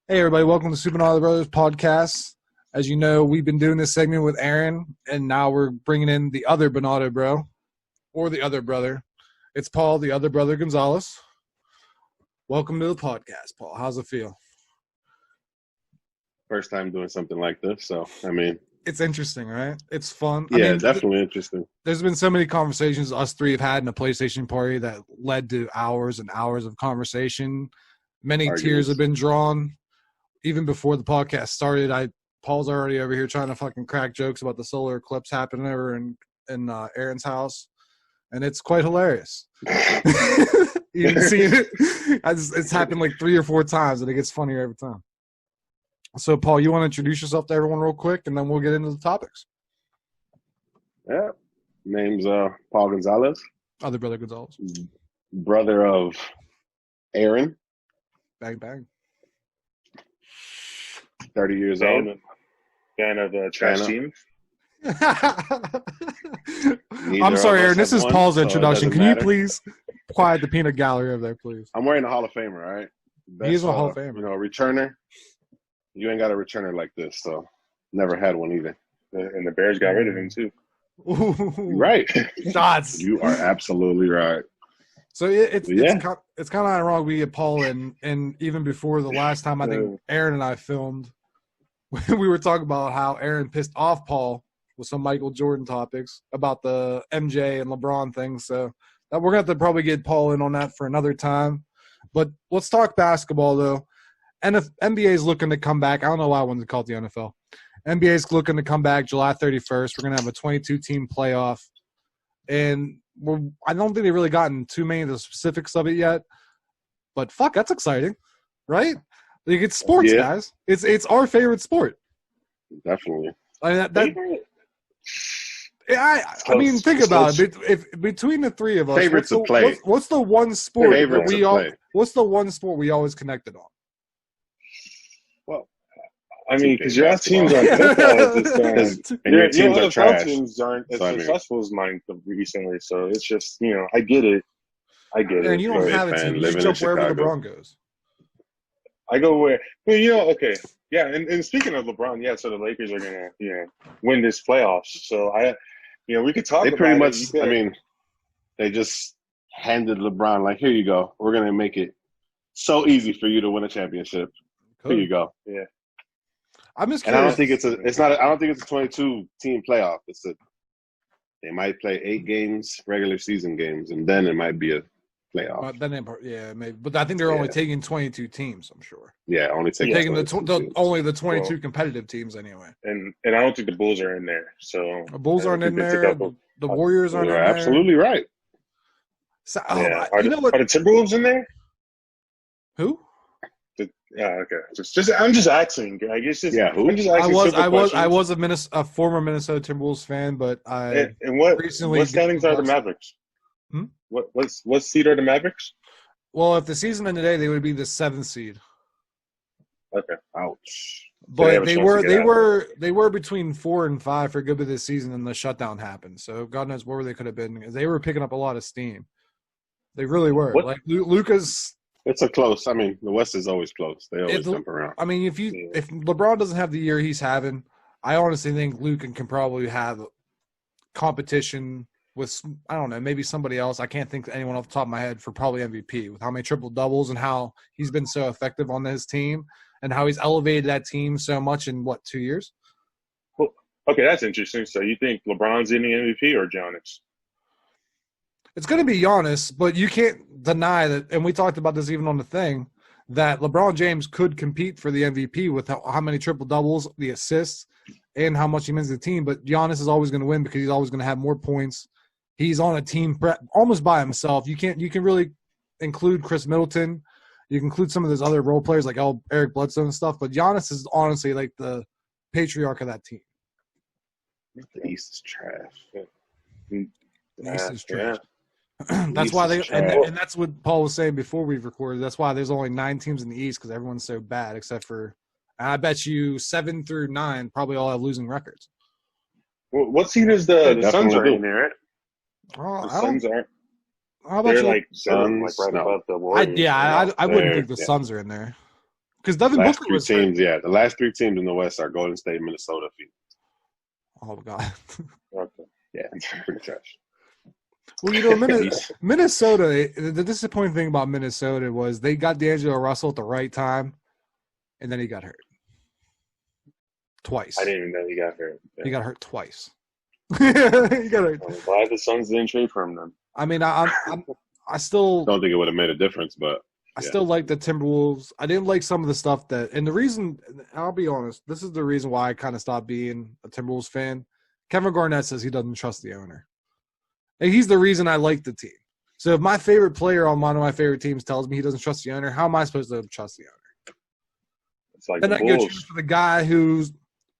Hey, everybody. Welcome to Super and All the Brothers podcast. As you know, we've been doing this segment with Aaron, and now we're bringing in the other Bernardo bro, or the other brother. It's Paul, the other brother Gonzalez. Welcome to the podcast, Paul. How's it feel? First time doing something like this, so I mean, It's interesting, right? It's fun. yeah, definitely interesting. There's been so many conversations us three have had in a PlayStation party that led to hours and hours of conversation. Many Arguments. tears have been drawn. Even before the podcast started, Paul's already over here trying to fucking crack jokes about the solar eclipse happening over in Aaron's house, and it's quite hilarious. You can see it. It's happened like 3 or 4 times, and it gets funnier every time. So, Paul, you want to introduce yourself to everyone real quick, and then we'll get into the topics. Yeah, name's Paul Gonzalez, Other brother Gonzalez. brother of Aaron, Bang, bang. 30 years old. Fan of trash teams. I'm sorry, Aaron. This is Paul's introduction. Can you matter. please quiet the peanut gallery over there, please? I'm wearing a Hall of Famer, all right? He's a Hall of Famer. You know, returner. You ain't got a returner like this, so never had one either. And the Bears got rid of him, too. Right. Shots. You are absolutely right. So it's kind of ironic we get Paul in, and even before the last time I think Aaron and I filmed, we were talking about how Aaron pissed off Paul with some Michael Jordan topics about the MJ and LeBron thing. So we're going to have to probably get Paul in on that for another time. But let's talk basketball, though. NBA is looking to come back. I don't know why I wanted to call it the NFL. NBA is looking to come back July 31st. We're going to have a 22-team playoff. And I don't think they've really gotten too many of the specifics of it yet. But, fuck, that's exciting, right? Like, it's sports, guys. It's our favorite sport. Definitely. I mean, think about it. If between the three of us, favorites to play. What's the one sport that what's the one sport we always connected on? Well, I mean, because your teams on football, and your teams are trash. Teams aren't as successful as mine recently, so it's just, I get it. And you don't have a team. You just jump wherever LeBron goes. I go where, okay. Yeah, and speaking of LeBron, so the Lakers are going to, win this playoffs. So, we could talk about it. They pretty much, I mean, they just handed LeBron, like, here you go. We're going to make it so easy for you to win a championship. Cool. Here you go. Yeah. I'm just curious. And I don't think I don't think it's a 22-team playoff. They might play 8 games, regular season games, and then it might be a playoff. Maybe. But I think they're only taking 22 teams, I'm sure. Yeah, only taking only the 22 competitive teams anyway. And I don't think the Bulls are in there. So the Bulls aren't in there. The Warriors aren't in there. You're absolutely right. So, are the Timberwolves in there? Who? Okay. I'm just asking. I guess. Who? I'm just asking I was a former Minnesota Timberwolves fan, but what standings are the Mavericks? What seed are the Mavericks? Well, if the season ended today, they would be the 7th seed. Okay. Ouch. But they were between 4 and 5 for a good bit of this season, and the shutdown happened. So God knows where they could have been, because they were picking up a lot of steam. They really were. Like Luka's. It's a close. I mean, the West is always close. They always jump around. I mean, if LeBron doesn't have the year he's having, I honestly think Luka can probably have competition with, I don't know, maybe somebody else. I can't think of anyone off the top of my head for probably MVP, with how many triple doubles and how he's been so effective on his team and how he's elevated that team so much in 2 years. Well, okay, that's interesting. So you think LeBron's in the MVP or Giannis? It's going to be Giannis, but you can't deny that, and we talked about this even on the thing, that LeBron James could compete for the MVP with how many triple doubles, the assists, and how much he means to the team. But Giannis is always going to win because he's always going to have more points. He's on a team almost by himself. You can really include Chris Middleton. You can include some of those other role players like Eric Bledsoe and stuff. But Giannis is honestly like the patriarch of that team. The East is trash. The East is trash. That's why and that's what Paul was saying before we recorded. That's why there's only 9 teams in the East, because everyone's so bad, except for, I bet you 7 through 9 probably all have losing records. Well, what seed is the Suns are in there, right? The Suns aren't. How about they're right above the Warriors. I wouldn't think the Suns are in there. Because Devin last Booker three was teams, the last 3 teams in the West are Golden State, Minnesota, Phoenix. Oh God. Okay. Yeah, it's pretty trash. Well, Minnesota. The disappointing thing about Minnesota was they got D'Angelo Russell at the right time, and then he got hurt twice. I didn't even know he got hurt. Yeah. He got hurt twice. He got hurt. I'm glad the Suns didn't trade for him then. I mean, I still don't think it would have made a difference, but I still like the Timberwolves. I didn't like some of the stuff and the reason, I'll be honest, this is the reason why I kind of stopped being a Timberwolves fan. Kevin Garnett says he doesn't trust the owner. And he's the reason I like the team. So if my favorite player on one of my favorite teams tells me he doesn't trust the owner, how am I supposed to trust the owner? It's like then the I go Bulls. choose for the guy who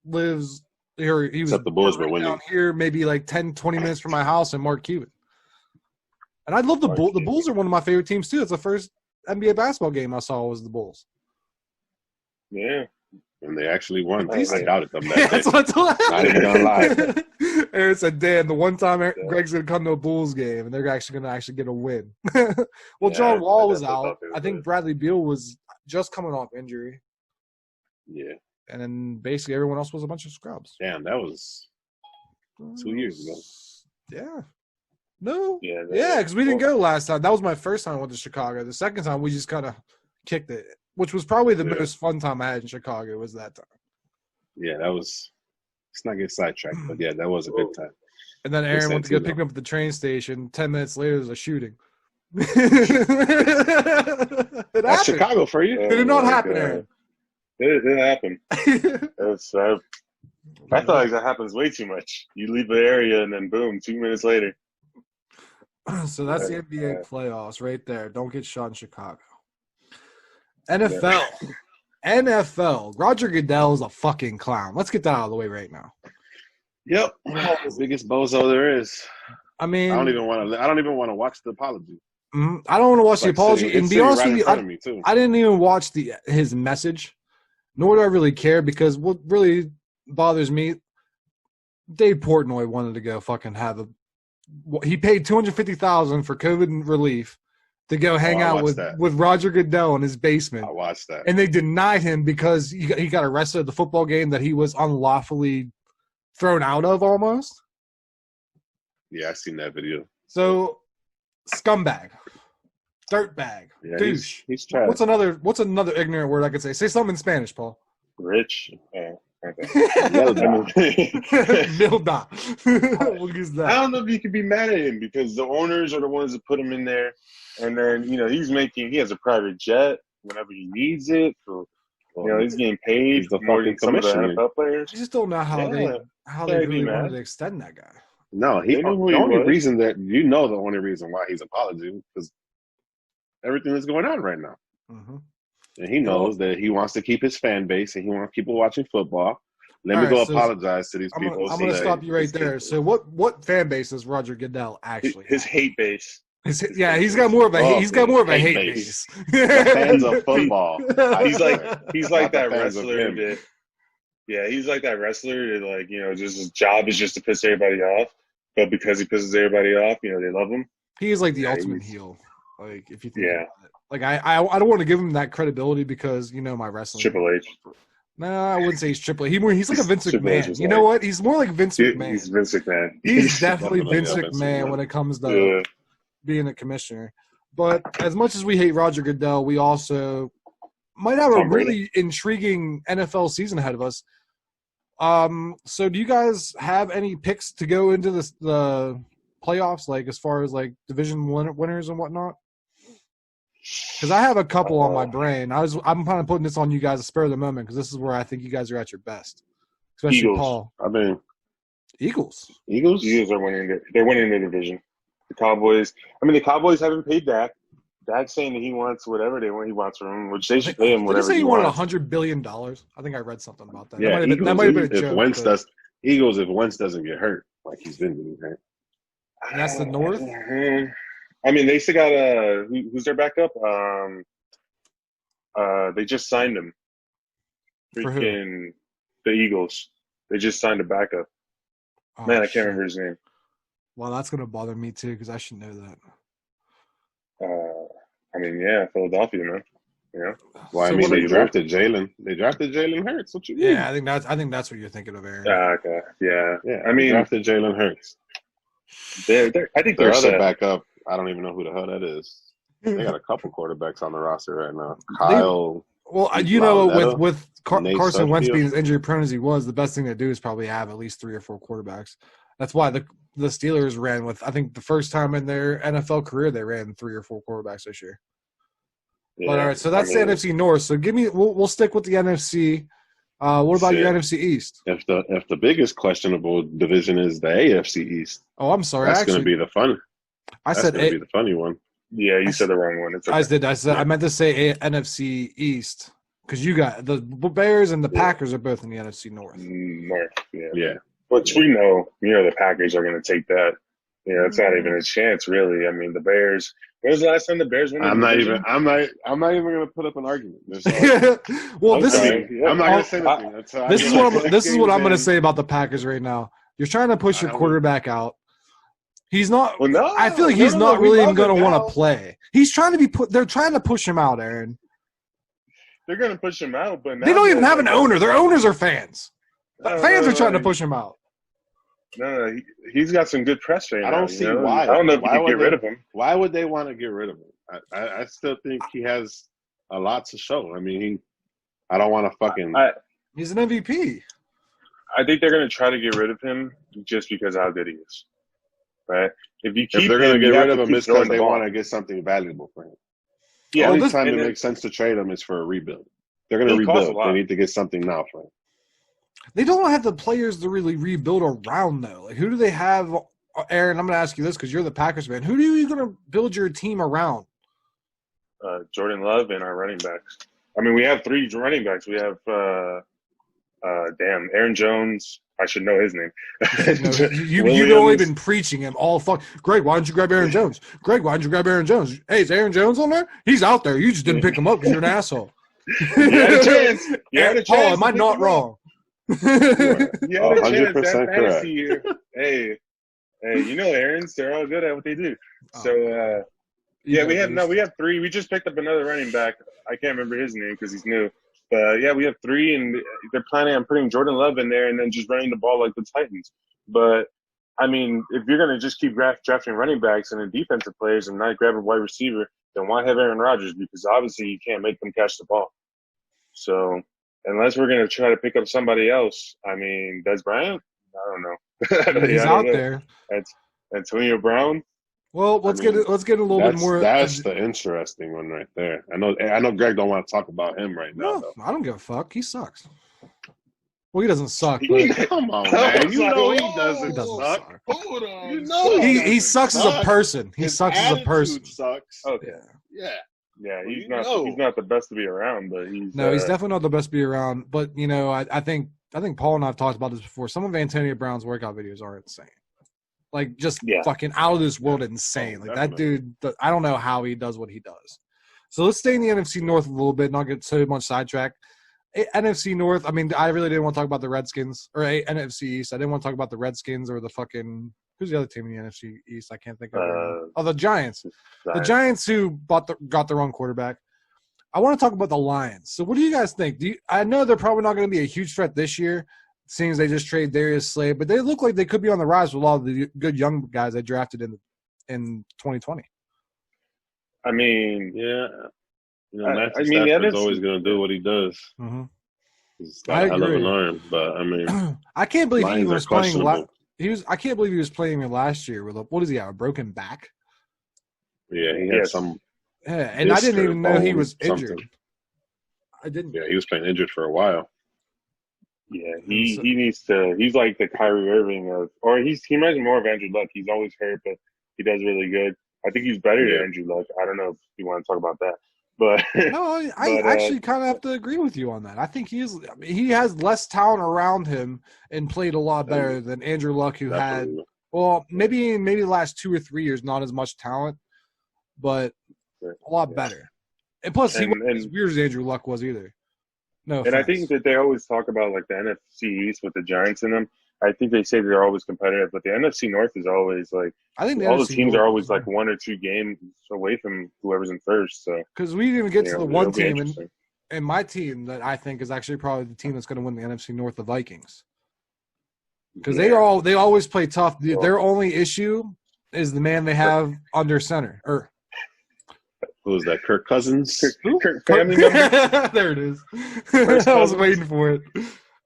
lives here. He was Except the Bulls were right winning down here, maybe like 10, 20 minutes from my house, and Mark Cuban. And I love the Bulls. The Bulls are one of my favorite teams too. It's the first NBA basketball game I saw was the Bulls. Yeah. And they actually won. I doubted them that day. That's what I told Not even gonna lie. Aaron said, "Damn, the one time Greg's gonna come to a Bulls game and they're actually gonna get a win." Well, John Wall was out. I think Bradley Beal was just coming off injury. Yeah. And then basically everyone else was a bunch of scrubs. Damn, that was 2 years ago. Yeah. No. Yeah, because we didn't go last time. That was my first time I went to Chicago. The second time we just kind of kicked it, which was probably the most fun time I had in Chicago was that time. Yeah, that was – let's not get sidetracked, but yeah, that was a good time. And then Aaron went to go pick me up at the train station. 10 minutes later, there was a shooting. That's Chicago for you. Did it not happen, Aaron? It didn't happen. I feel like that happens way too much. You leave the area and then boom, 2 minutes later. So that's the NBA playoffs right there. Don't get shot in Chicago. NFL. NFL. Roger Goodell is a fucking clown. Let's get that out of the way right now. Yep. The biggest bozo there is. I mean, I don't even want to watch the apology. I don't want to watch the apology. And be honest with you, I didn't even watch his message, nor do I really care because what really bothers me, Dave Portnoy wanted to go fucking have he paid $250,000 for COVID relief to go hang out with Roger Goodell in his basement. I watched that. And they denied him because he got arrested at the football game that he was unlawfully thrown out of almost. Yeah, I seen that video. So, scumbag. Dirtbag. Yeah, douche. He's trash. What's another ignorant word I could say? Say something in Spanish, Paul. Rich. Okay. Milda. We'll use that. I don't know if you could be mad at him because the owners are the ones that put him in there, and then he has a private jet whenever he needs it. For, he's getting paid more than some of the NFL players. I just don't know how they really wanted to extend that guy. No, the only reason why he's apologizing because everything that's going on right now. Mm-hmm. And he knows that he wants to keep his fan base and he wants people watching football. Let me apologize to these people. I'm going to stop you right there. So what fan base is Roger Goodell actually? His hate base. He's got more of a hate base. Fans of football. He's like that wrestler that. Yeah, he's like that wrestler that just his job is just to piss everybody off. But because he pisses everybody off, they love him. He is like the ultimate heel. Like if you think about it. Like I don't want to give him that credibility because my wrestling. Triple H. No, I wouldn't say he's Triple H. He's like a Vince McMahon. You know what? He's more like Vince McMahon. He's Vince McMahon. He's definitely Vince McMahon when it comes to being a commissioner. But as much as we hate Roger Goodell, we also might have a really intriguing NFL season ahead of us. So do you guys have any picks to go into the playoffs, like as far as like division winners and whatnot? Because I have a couple on my brain. I'm kind of putting this on you guys to spur the moment because this is where I think you guys are at your best, especially Eagles. Paul. I mean, Eagles. Eagles are winning. They're winning the division. The Cowboys. I mean, the Cowboys haven't paid Dak. Dak's saying that he wants whatever he wants from him, which they should pay him whatever he wants. Did he say he wanted $100 billion? I think I read something about that. Yeah, that might have been a joke. If Wentz doesn't get hurt like he's been doing, right? And that's the North. I mean, they still got who's their backup? They just signed him. Freaking the Eagles. They just signed a backup. Oh, man, I can't remember his name. Well, that's gonna bother me too because I should know that. I mean, yeah, Philadelphia, man. You know? Well, I mean, they drafted Jalen. They drafted Jalen Hurts. What you mean? Yeah, I think that's what you're thinking of, Aaron. Okay. Yeah. I mean, they drafted Jalen Hurts. I think their other backup. I don't even know who the hell that is. They got a couple quarterbacks on the roster right now. Kyle. With Carson Wentz being as injury prone as he was, the best thing to do is probably have at least 3 or 4 quarterbacks. That's why the Steelers ran with, I think, the first time in their NFL career they ran 3 or 4 quarterbacks this year. Yeah, but all right, so that's the NFC North. So we'll stick with the NFC. What about your NFC East? If the biggest questionable division is the AFC East. Oh, I'm sorry. That's going to be the fun. That's going to be the funny one. Yeah, you said the wrong one. It's okay. I meant to say NFC East because you got the Bears and the Packers are both in the NFC North. North, yeah. Which we know, the Packers are going to take that. It's not even a chance, really. I mean, the Bears. When was the last time the Bears won? I'm not even going to put up an argument. Well, I'm not going to say anything. This is what I'm going to say about the Packers right now. You're trying to push your quarterback out. He's not. Well, no, I feel like he's not really even going to want to play. He's trying to be put. They're trying to push him out, Aaron. They're going to push him out, but now they don't even have an owner. Their owners are fans. Fans are trying to push him out. No, he's got some good press right now. I don't see why. I don't know if you can get rid of him. Why would they want to get rid of him? I still think he has a lot to show. I mean, I don't want to fucking. He's an MVP. I think they're going to try to get rid of him just because of how good he is. Right? If they're going to get rid of him, it's because they want to get something valuable for him. Yeah, the only time it makes sense to trade him is for a rebuild. They're going to rebuild. They need to get something now for him. They don't have the players to really rebuild around, though. Like, who do they have? Aaron, I'm going to ask you this because you're the Packers fan. Who are you going to build your team around? Jordan Love and our running backs. I mean, we have 3 running backs. We have, Aaron Jones. I should know his name. You've only been preaching him all fuck. Greg, why don't you grab Aaron Jones? Greg, why don't you grab Aaron Jones? Hey, is Aaron Jones on there? He's out there. You just didn't pick him up because you're an asshole. You had a chance. Paul, am I not wrong? You had a chance. That fantasy year. Hey, Aaron's, they're all good at what they do. So, we have 3. We just picked up another running back. I can't remember his name because he's new. But, we have 3, and they're planning on putting Jordan Love in there and then just running the ball like the Titans. But, I mean, if you're going to just keep drafting running backs and then defensive players and not grab a wide receiver, then why have Aaron Rodgers? Because obviously you can't make them catch the ball. So, unless we're going to try to pick up somebody else, I mean, Des Bryant? I don't know. He's out there. That's Antonio Brown. Well, let's get a little bit more. That's the interesting one right there. I know. Greg don't want to talk about him right now. No, I don't give a fuck. He sucks. Well, he doesn't suck. Come on, man. He doesn't suck. Hold on. He sucks as a person. He sucks as a person. Sucks. Okay. Yeah. He's not the best to be around, but he's definitely not the best to be around. But I think Paul and I have talked about this before. Some of Antonio Brown's workout videos are insane. Like, just fucking out of this world insane. Like, that dude, I don't know how he does what he does. So let's stay in the NFC North a little bit, not get so much sidetracked. NFC North, I mean, I really didn't want to talk about the Redskins. Or NFC East. I didn't want to talk about the Redskins or the fucking – who's the other team in the NFC East? I can't think of it. The Giants. The Giants who got the wrong quarterback. I want to talk about the Lions. So what do you guys think? I know they're probably not going to be a huge threat this year, seeing as they just traded Darius Slay, but they look like they could be on the rise with all the good young guys they drafted in 2020. I mean, Matthew Stafford's always going to do what he does. Mm-hmm. He's got a hell of an arm, but I mean, I can't believe he was playing. I can't believe he was playing last year with what does he have? A broken back? Yeah, he had some. Yeah, and I didn't even know he was injured. I didn't. Yeah, he was playing injured for a while. Yeah, he needs to. He's like the Kyrie Irving he reminds me more of Andrew Luck. He's always hurt, but he does really good. I think he's better than Andrew Luck. I don't know if you want to talk about that, but no, I actually kind of have to agree with you on that. I think he has less talent around him and played a lot better than Andrew Luck, who had maybe the last 2 or 3 years not as much talent, but a lot better. And plus, he wasn't as weird as Andrew Luck was either. No, and I think that they always talk about like the NFC East with the Giants in them. I think they say they're always competitive, but the NFC North is always like I think all the teams are always like 1 or 2 games away from whoever's in first. So because we didn't even get to the one team, and my team that I think is actually probably the team that's going to win the NFC North, the Vikings, because they always play tough. Their only issue is the man they have under center. Who is that? Kirk Cousins? Kirk family member? There it is. I was waiting for it.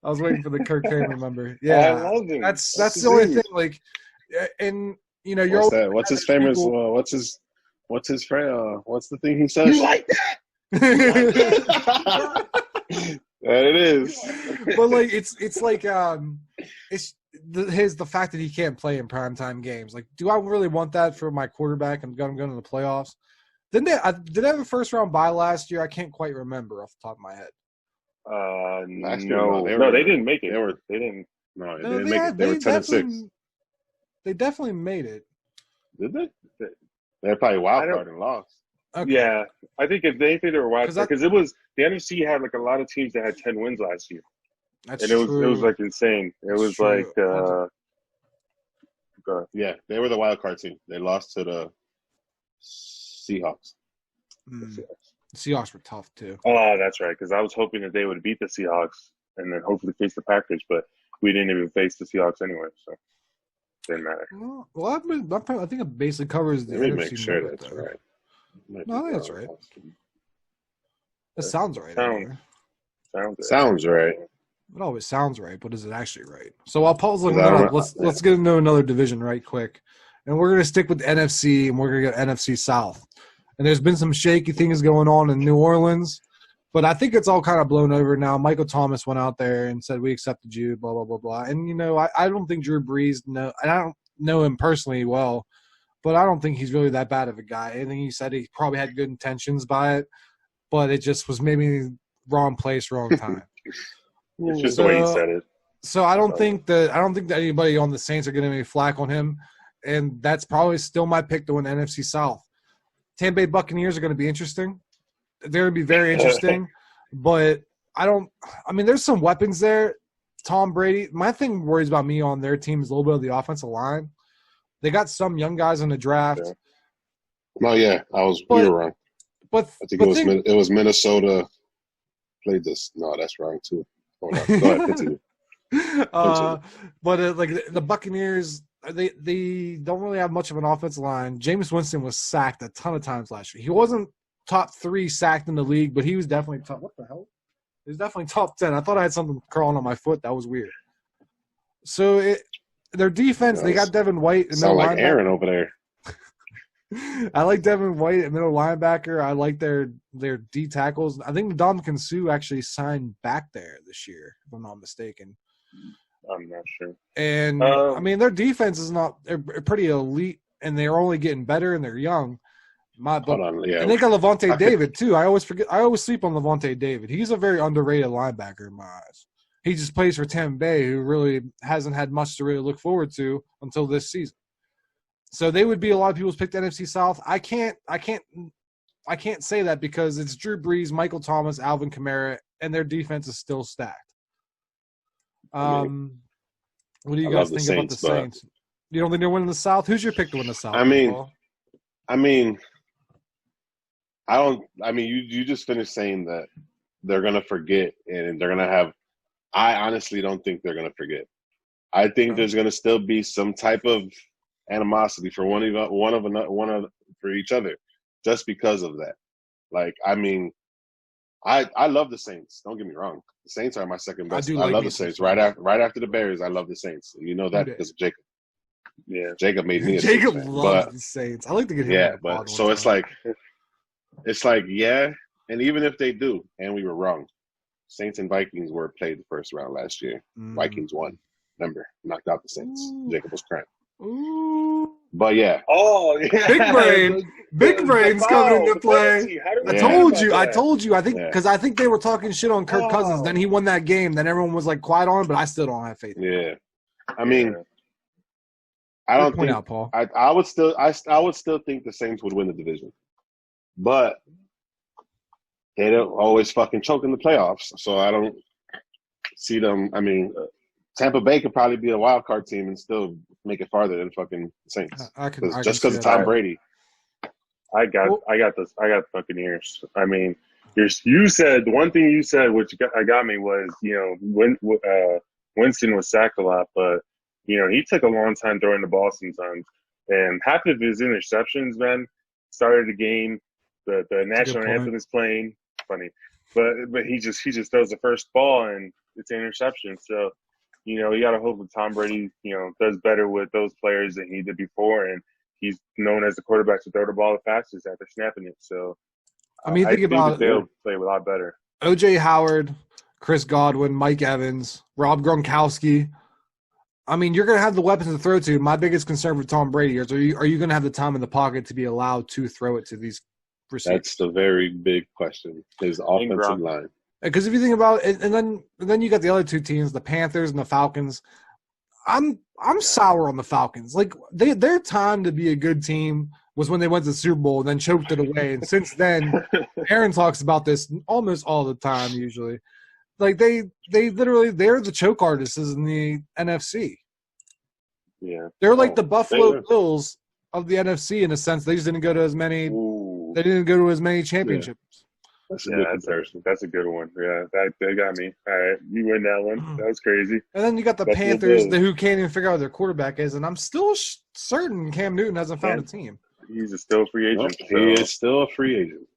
I was waiting for the Kirk family member. Yeah, I love him. That's the only thing. Like, and you know, you're what's his famous? What's his friend? What's the thing he says? You like that? There it is. But like, it's like it's the fact that he can't play in primetime games. Like, do I really want that for my quarterback? I'm going to the playoffs. Did they have a first round bye last year? I can't quite remember off the top of my head. No, they didn't make it. They didn't make it. They were 10-6. They definitely made it. Did they? They're probably wild card and lost. Okay. Yeah, I think if they were wild card because it was the NFC had like a lot of teams that had 10 wins last year. That's and true. It was like insane. It was like yeah, they were the wild card team. They lost to the Seahawks. The Seahawks were tough too. Oh, that's right. Because I was hoping that they would beat the Seahawks and then hopefully face the Packers, but we didn't even face the Seahawks anyway, so it didn't matter. Well, I think it basically covers the NFC. Let me make sure that's right. No, I think that's right. That sounds right. Sounds right. It always sounds right, but is it actually right? So while Paul's looking that up, let's get into another division right quick. And we're going to stick with the NFC, and we're going to get NFC South. And there's been some shaky things going on in New Orleans, but I think it's all kind of blown over now. Michael Thomas went out there and said, we accepted you, blah, blah, blah, blah. And, you know, I don't think Drew Brees – and I don't know him personally well, but I don't think he's really that bad of a guy. I think he said he probably had good intentions by it, but it just was maybe wrong place, wrong time. It's just the way he said it. So I don't think that anybody on the Saints are getting any flack on him, and that's probably still my pick to win NFC South. Tampa Bay Buccaneers are going to be interesting. They're going to be very interesting, but there's some weapons there. Tom Brady. My thing worries about me on their team is a little bit of the offensive line. They got some young guys in the draft. Oh yeah, we were wrong. But I think it was Minnesota played this. No, that's wrong too. Hold on. Go ahead, continue. But like the Buccaneers, they don't really have much of an offensive line. Jameis Winston was sacked a ton of times last year. He wasn't top 3 sacked in the league, but he was definitely top. What the hell? He was definitely top 10. I thought I had something crawling on my foot. That was weird. So their defense, they got Devin White. Sound like Aaron over there. I like Devin White at middle linebacker. I like their D tackles. I think Ndamukong Suh actually signed back there this year, if I'm not mistaken. I'm not sure. And their defense is they're pretty elite, and they're only getting better, and they're young. And they got Levante David too. I always sleep on Levante David. He's a very underrated linebacker in my eyes. He just plays for Tampa Bay, who really hasn't had much to really look forward to until this season. So they would be a lot of people's pick to NFC South. I can't say that because it's Drew Brees, Michael Thomas, Alvin Kamara, and their defense is still stacked. What do you guys think about the Saints? You don't think they're winning the South? Who's your pick to win the South? You just finished saying that they're gonna forget and they're gonna have. I honestly don't think they're gonna forget. I think there's gonna still be some type of animosity for for each other, just because of that. I love the Saints. Don't get me wrong. The Saints are my second best. I love the Saints. Right after the Bears, I love the Saints. You know that because of Jacob. Yeah, Jacob made me. Jacob loves the Saints. I like to get him. Yeah, but so it's like, and even if they do, and we were wrong, Saints and Vikings were played the first round last year. Vikings won. Remember, knocked out the Saints. Jacob was crying. Ooh. But yeah. Oh, yeah. Big brain's coming into play. I told you. I think because I think they were talking shit on Kirk Cousins. Then he won that game. Then everyone was like quiet on him, but I still don't have faith. Yeah. I don't think. Out, Paul. I would still think the Saints would win the division, but they don't always fucking choke in the playoffs. So I don't see them. Tampa Bay could probably be a wild card team and still make it farther than fucking Saints. Just because of Tom Brady. I got the Buccaneers. I mean, you said one thing you said, which got me was, Winston was sacked a lot, but he took a long time throwing the ball sometimes, and half of his interceptions, man, started the game. The national anthem is playing. Funny, but he just throws the first ball and it's an interception. So, you got to hope that Tom Brady, does better with those players than he did before, and he's known as the quarterback to throw the ball the fastest after snapping it. So, I mean, think about they'll play a lot better. O.J. Howard, Chris Godwin, Mike Evans, Rob Gronkowski. I mean, you're going to have the weapons to throw to. My biggest concern for Tom Brady is, are you going to have the time in the pocket to be allowed to throw it to these receivers? That's the very big question. His offensive line. Because if you think about it, and then you got the other two teams, the Panthers and the Falcons. I'm sour on the Falcons. Like their time to be a good team was when they went to the Super Bowl and then choked it away. And since then, Aaron talks about this almost all the time. Usually, like they're the choke artists in the NFC. Yeah, they're like the Buffalo Bills of the NFC in a sense. They just didn't go to as many. They didn't go to as many championships. That's a good one. Yeah, that got me. All right, you win that one. That was crazy. And then you got the Panthers, who can't even figure out who their quarterback is, and I'm still certain Cam Newton hasn't found a team. He's still a free agent. Nope, he is still a free agent.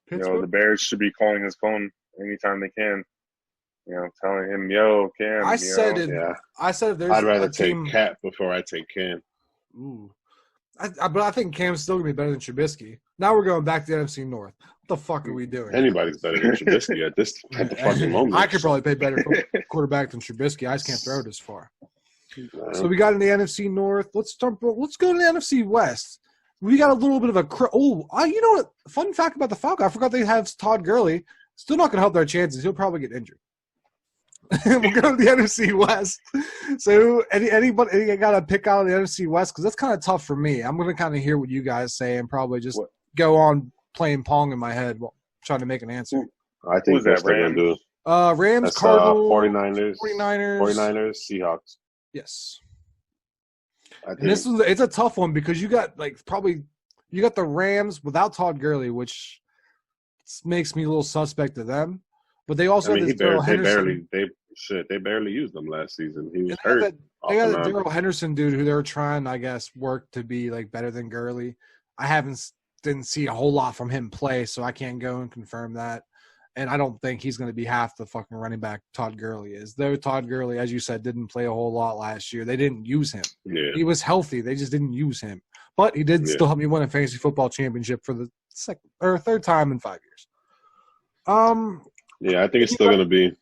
The Bears should be calling his phone anytime they can. Telling him, "Yo, Cam." I said if there's I'd rather take Cap before I take Cam. Ooh. But I think Cam's still going to be better than Trubisky. Now we're going back to the NFC North. What the fuck are we doing? Anybody's better than Trubisky at the fucking moment. I could probably pay better quarterback than Trubisky. I just can't throw it as far. So we got in the NFC North. Let's go to the NFC West. We got a little bit of a you know what? Fun fact about the Falcons. I forgot they have Todd Gurley. Still not going to help their chances. He'll probably get injured. We'll go to the NFC West. So anybody got to pick out of the NFC West? Because that's kind of tough for me. I'm going to kind of hear what you guys say and probably just go on playing Pong in my head while trying to make an answer. I think that's what they're going to do. Rams, that's, Cardinals, 49ers, Seahawks. Yes. And it's a tough one because you got you got the Rams without Todd Gurley, which makes me a little suspect of them. But they also have this Darrell Henderson. They barely used them last season. He was hurt. They got a Darrell Henderson dude who they were trying, I guess, work to be better than Gurley. I didn't see a whole lot from him play, so I can't go and confirm that. And I don't think he's going to be half the fucking running back Todd Gurley is. Though Todd Gurley, as you said, didn't play a whole lot last year. They didn't use him. Yeah. He was healthy. They just didn't use him. But he did still help me win a fantasy football championship for the third time in 5 years. Yeah, I think it's still going to be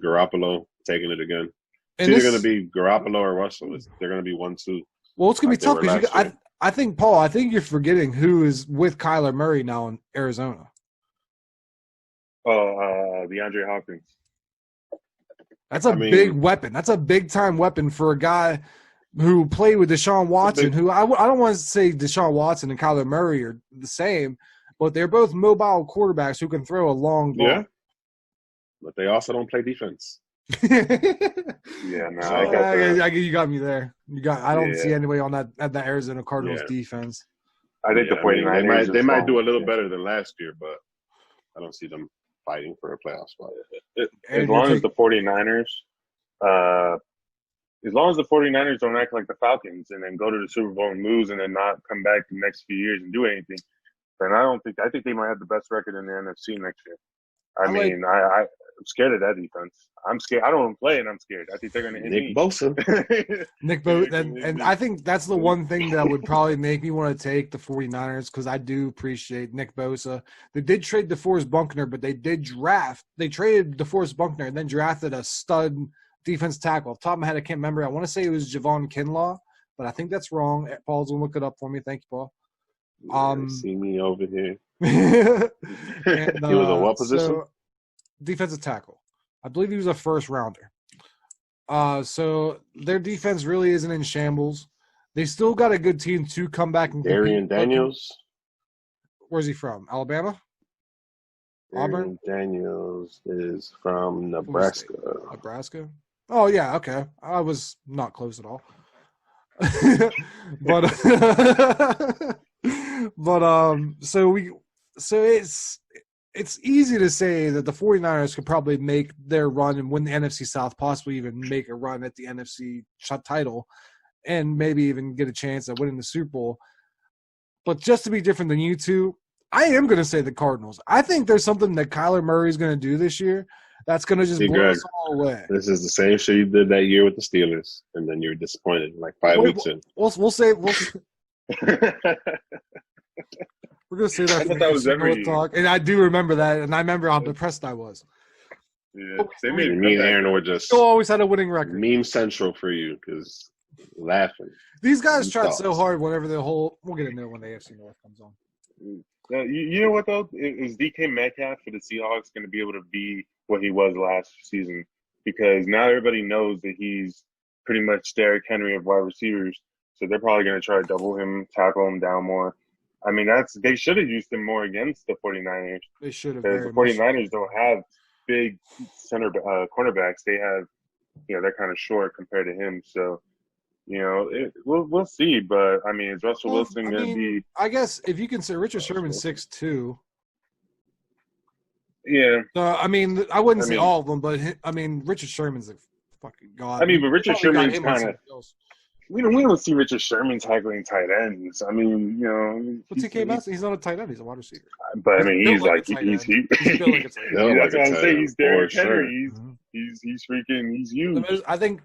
Garoppolo taking it again. It's either going to be Garoppolo or Russell. They're going to be 1-2. Well, it's going to be tough because I think, Paul, you're forgetting who is with Kyler Murray now in Arizona. DeAndre Hopkins. That's a big weapon. That's a big-time weapon for a guy who played with Deshaun Watson, who I don't want to say Deshaun Watson and Kyler Murray are the same, but they're both mobile quarterbacks who can throw a long ball. Yeah. But they also don't play defense. Yeah, no, I got that. You got me there. I don't see anybody on that Arizona Cardinals defense. I think the 49ers they might do a little better than last year, but I don't see them fighting for a playoff spot. As long as the 49ers don't act like the Falcons and then go to the Super Bowl and lose and then not come back the next few years and do anything, then I think they might have the best record in the NFC next year. I'm scared of that defense. I'm scared. I don't want to play, and I'm scared. I think they're going to hit Nick Bosa. Nick Bosa. And I think that's the one thing that would probably make me want to take the 49ers because I do appreciate Nick Bosa. They did trade DeForest Buckner, but they traded DeForest Buckner and then drafted a stud defense tackle. Off the top of my head, I can't remember. I want to say it was Javon Kinlaw, but I think that's wrong. Paul's going to look it up for me. Thank you, Paul. See me over here. And, he was a what position? So, defensive tackle. I believe he was a first rounder. So their defense really isn't in shambles. They still got a good team to come back and Darian Daniels. Where's he from? Alabama? Auburn? Daniels is from Nebraska. Nebraska? Oh yeah, okay. I was not close at all. but so it's easy to say that the 49ers could probably make their run and win the NFC South, possibly even make a run at the NFC title, and maybe even get a chance at winning the Super Bowl. But just to be different than you two, I am going to say the Cardinals. I think there's something that Kyler Murray is going to do this year that's going to just blow us all away. This is the same shit you did that year with the Steelers, and then you were disappointed like 5 weeks in. We'll say we're going to say that. I thought that was every talk, and I do remember that, and I remember how depressed I was. Yeah, me and Aaron were just still always had a winning record. Meme central for you because laughing. These guys tried so hard whenever we'll get into it when the AFC North comes on. You know what though? Is DK Metcalf for the Seahawks going to be able to be what he was last season? Because now everybody knows that he's pretty much Derrick Henry of wide receivers. So they're probably going to try to double him, tackle him down more. I mean, they should have used him more against the 49ers. They should have. Because the 49ers don't have big cornerbacks. They have, they're kind of short compared to him. So, we'll see. But, I mean, is Russell Wilson going to be – I guess if you consider Richard Sherman's 6'2". Yeah. I mean, I wouldn't say all of them, but, Richard Sherman's a fucking god. I mean, but Richard Sherman's kind of – we don't see Richard Sherman tackling tight ends. I mean, What's he came out? He's not a tight end. He's a wide receiver. But I mean, he's like he's built like a tight end. That's what I'm saying. He's Derrick Henry. He's freaking. He's huge. I remember.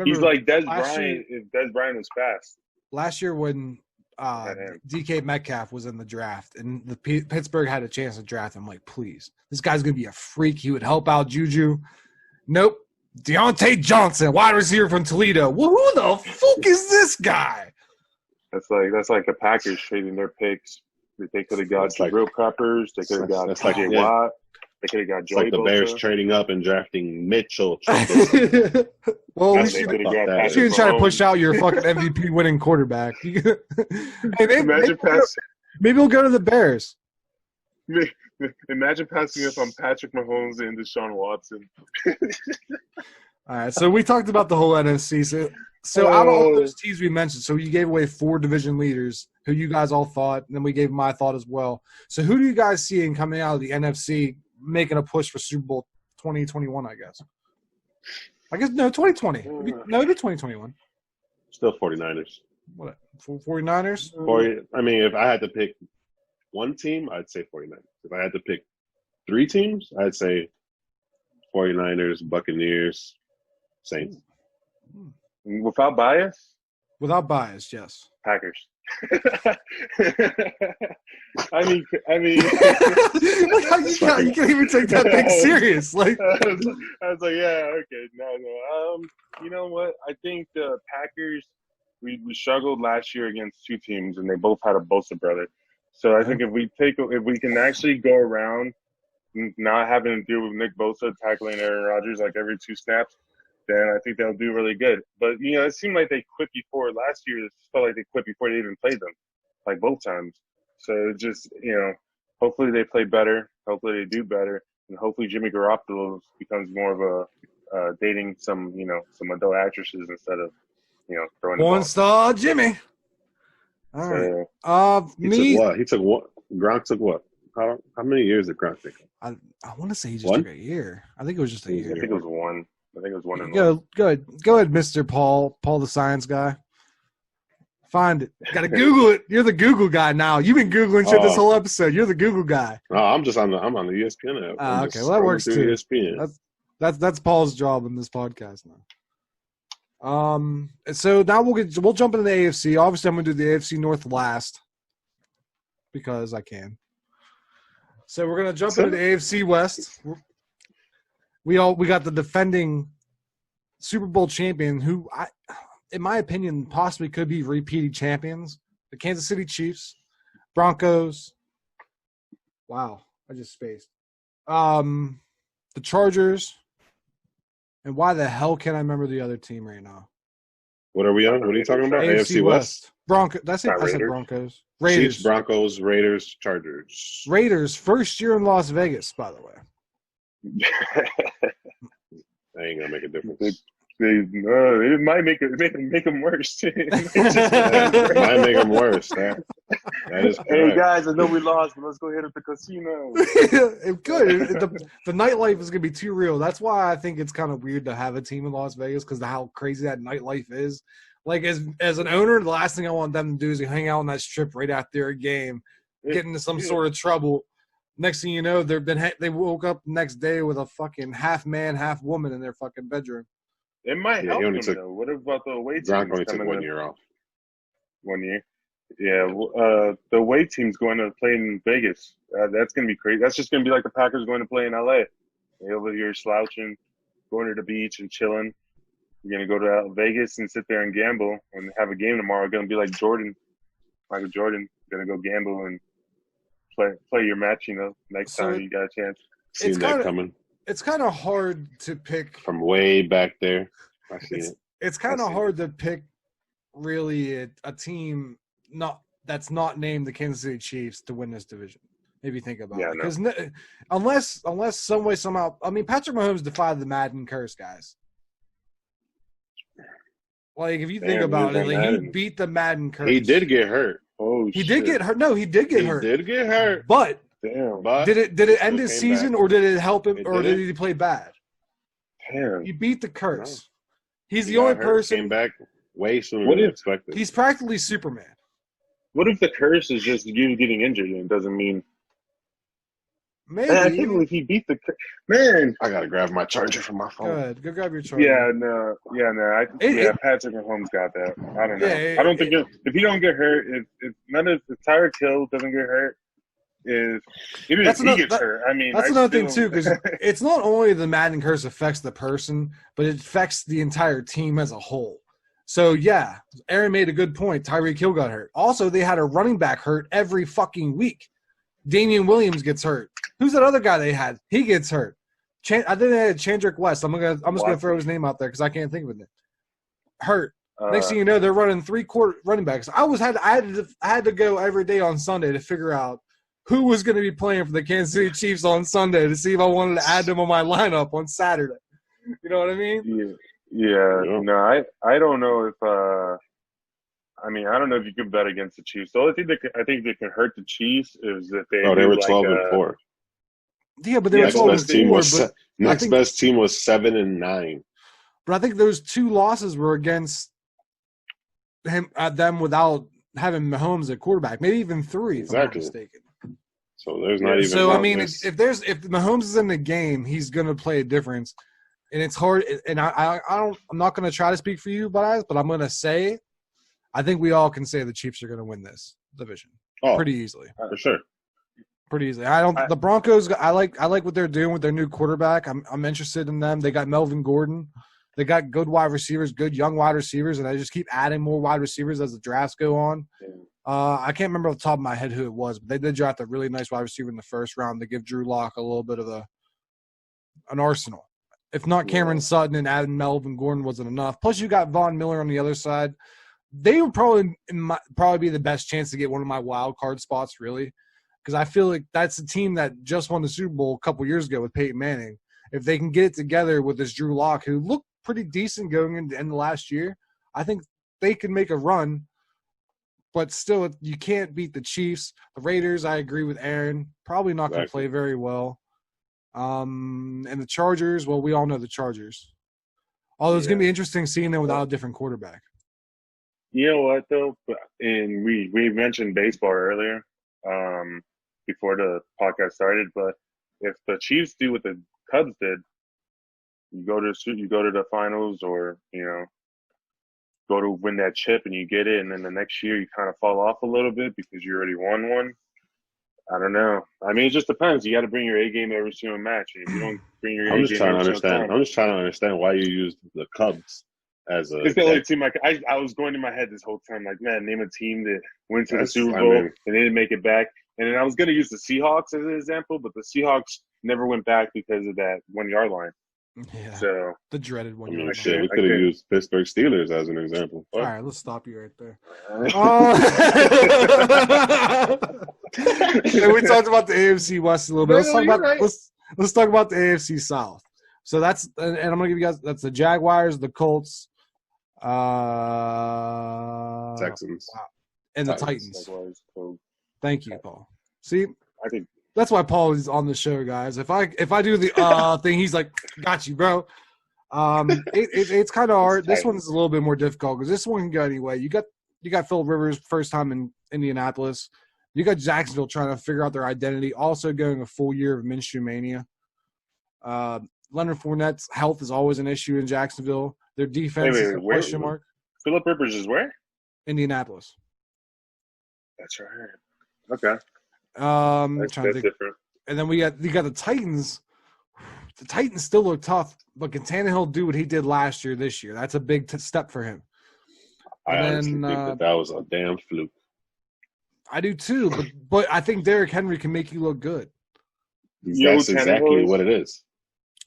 He's like Des Bryant. If Des Bryant was fast. Last year when DK Metcalf was in the draft and the Pittsburgh had a chance to draft him, like, please, this guy's gonna be a freak. He would help out Juju. Nope. Deontay Johnson, wide receiver from Toledo. Well, who the fuck is this guy? That's like the Packers trading their picks. They could have got Jabril Peppers. They could have got T.J. Watt. They could have got Joey like the Bears trading up and drafting Mitchell. Well, we should try to push out your fucking MVP winning quarterback. Maybe we'll go to the Bears. Imagine passing up on Patrick Mahomes and Deshaun Watson. All right, so we talked about the whole NFC. So out of all those teams we mentioned, so you gave away 4 division leaders who you guys all thought, and then we gave my thought as well. So who do you guys see in coming out of the NFC making a push for Super Bowl 2021, I guess? No, 2020. No, maybe 2021. Still 49ers. What, 49ers? If I had to pick one team, I'd say 49ers. If I had to pick 3 teams, I'd say 49ers, Buccaneers, Saints. Without bias? Without bias, yes. Packers. I mean, look how you can't even take that thing serious. Like, I was like, yeah, okay, no. You know what? I think the Packers. We struggled last year against 2 teams, and they both had a Bosa brother. So I think if we can actually go around not having to deal with Nick Bosa tackling Aaron Rodgers like every 2 snaps, then I think they'll do really good. But, it seemed like they quit before. Last year, it felt like they quit before they even played them, like both times. So just, hopefully they play better. Hopefully they do better. And hopefully Jimmy Garoppolo becomes more of a dating some adult actresses instead of, throwing One star Jimmy. All right. He took what? Gronk took what? How many years did Gronk take? I want to say he just took a year. I think it was just a year. I think it was 1. I think it was 1 and 1. Go ahead, Mr. Paul the science guy. Find it. Got to Google it. You're the Google guy now. You've been Googling shit this whole episode. You're the Google guy. No, I'm on the ESPN app. Okay, well that works too. ESPN. That's Paul's job in this podcast now. So now we'll jump into the AFC. Obviously, I'm going to do the AFC North last because I can. So we're going to jump into the AFC West. We got the defending Super Bowl champion who, in my opinion, possibly could be repeating champions. The Kansas City Chiefs, Broncos. Wow, I just spaced. The Chargers. And why the hell can't I remember the other team right now? What are we on? What are you talking about? AFC West. Broncos. I said Broncos. Raiders. Chiefs, Broncos, Raiders, Chargers. Raiders, first year in Las Vegas, by the way. That ain't gonna make a difference. It might make them worse. It might make them worse. That is correct. Hey guys, I know we lost, but let's go hit at the casino. It could. The nightlife is gonna be too real. That's why I think it's kind of weird to have a team in Las Vegas because of how crazy that nightlife is. Like as an owner, the last thing I want them to do is hang out on that strip right after a game, get into some sort of trouble. Next thing you know, they woke up the next day with a fucking half man, half woman in their fucking bedroom. It might help them, though. What about the away teams? Gronk only took 1 year off. 1 year? Yeah. The away team's going to play in Vegas. That's going to be crazy. That's just going to be like the Packers going to play in L.A. They're over here slouching, going to the beach and chilling. You're going to go to Vegas and sit there and gamble and have a game tomorrow. Going to be like Michael Jordan. Going to go gamble and play your match, next time you got a chance. Seen that coming. It's kind of hard to pick. From way back there. I see it. It's kind of hard to pick really a team that's not named the Kansas City Chiefs to win this division. Maybe think about it. Because unless some way, somehow – I mean, Patrick Mahomes defied the Madden curse, guys. Like, if you think about it, like, he beat the Madden curse. He did get hurt. He did get hurt. No, he did get hurt. He did get hurt. But Damn. Did it end his season or did it help him or did he play bad? Damn. He beat the curse. No. He's the only person. Came back way sooner than expected. He's practically Superman. What if the curse is just you getting injured and it doesn't mean? Maybe. Man, I can't believe he beat the man. I gotta grab my charger from my phone. Go grab your charger. Yeah, no. Patrick Mahomes got that. I don't know. I don't think if he don't get hurt, if Tyreek Hill doesn't get hurt, even if he gets hurt, I mean, that's another thing too, because it's not only the Madden curse affects the person, but it affects the entire team as a whole. So yeah, Aaron made a good point. Tyreek Hill got hurt. Also, they had a running back hurt every fucking week. Damian Williams gets hurt. Who's that other guy they had? He gets hurt. I think they had Chandrick West. I'm just gonna throw his name out there because I can't think of it. Hurt. Next thing you know, they're running 3/4 running backs. I had to go every day on Sunday to figure out who was going to be playing for the Kansas City Chiefs on Sunday to see if I wanted to add them on my lineup on Saturday. You know what I mean? Yeah. No, I don't know if I don't know if you could bet against the Chiefs. The only thing I think that can hurt the Chiefs is that they were 12-4. Yeah, but they were 12-4. Next best team was 7-9. But I think those two losses were against them without having Mahomes at quarterback. Maybe even 3, if I'm not mistaken. So there's not even. So I mean, if Mahomes is in the game, he's going to play a difference, and it's hard. And I'm not going to try to speak for you guys, but I'm going to say, I think we all can say the Chiefs are going to win this division pretty easily. For sure. Pretty easily. The Broncos. I like what they're doing with their new quarterback. I'm interested in them. They got Melvin Gordon. They got good wide receivers, good young wide receivers, and they just keep adding more wide receivers as the drafts go on. Yeah. I can't remember off the top of my head who it was, but they did draft a really nice wide receiver in the first round to give Drew Lock a little bit of an arsenal. If not Cameron Sutton and adding Melvin Gordon wasn't enough. Plus, you got Von Miller on the other side. They would probably be the best chance to get one of my wild card spots, really, because I feel like that's a team that just won the Super Bowl a couple years ago with Peyton Manning. If they can get it together with this Drew Lock, who looked pretty decent going into the end of last year, I think they can make a run. But still, you can't beat the Chiefs. The Raiders, I agree with Aaron, probably not going to play very well. And the Chargers, well, we all know the Chargers. Although it's going to be interesting seeing them without a different quarterback. You know what, though? And we mentioned baseball earlier before the podcast started. But if the Chiefs do what the Cubs did, you go to the finals, or go to win that chip and you get it, and then the next year you kind of fall off a little bit because you already won one. I don't know. I mean, it just depends. You got to bring your A game every single match. And if you don't bring your A game, I'm just trying to understand why you used the Cubs as a. It's the only team I was going in my head this whole time, like, man, name a team that went to the Super Bowl and they didn't make it back. And then I was going to use the Seahawks as an example, but the Seahawks never went back because of that 1 yard line. Yeah, so the dreaded 1 yard line. Shit, we could have used Pittsburgh Steelers as an example. All right, let's stop you right there. We talked about the AFC West a little bit. Let's talk about the AFC South. So that's, and I'm gonna give you guys, that's the Jaguars, the Colts, Texans, wow, and the Titans. Jaguars, Colts. Thank you, Paul. See, I think that's why Paul is on the show, guys. If I do the thing, he's like, "Got you, bro." It's kind of hard. This one is a little bit more difficult because this one can go anyway. You got Phillip Rivers first time in Indianapolis. You got Jacksonville trying to figure out their identity, also going a full year of Minshew mania. Leonard Fournette's health is always an issue in Jacksonville. Their defense is a question mark. Phillip Rivers is where? Indianapolis. That's right. Okay. That's different. And then you got the Titans. The Titans still look tough, but can Tannehill do what he did last year this year? That's a big step for him. I honestly think that was a damn fluke. I do too, but I think Derrick Henry can make you look good. That's exactly what it is.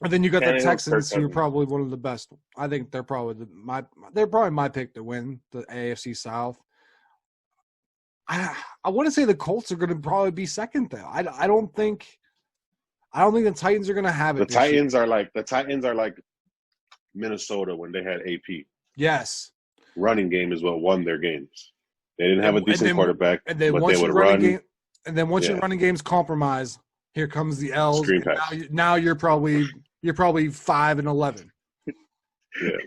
And then you got the Texans, who are probably one of the best. I think they're probably my pick to win the AFC South. I want to say the Colts are going to probably be second though. I don't think the Titans are going to have it. The Titans are like Minnesota when they had AP. Yes. Running game is what won their games. They didn't have a decent quarterback, but they would run. And then once your running game's compromised, here comes the L's. Now you're probably 5-11. Yeah.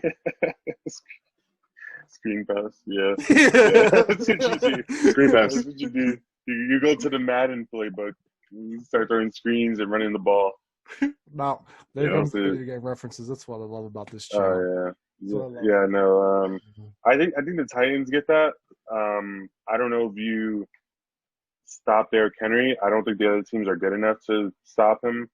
Screen pass, yeah. That's what you do. Screen pass. That's what you do. You go to the Madden playbook. You start throwing screens and running the ball. Now, there comes the video game references. That's what I love about this channel. Oh, yeah. No. I think the Titans get that. I don't know if you stop Derrick Henry. I don't think the other teams are good enough to stop him.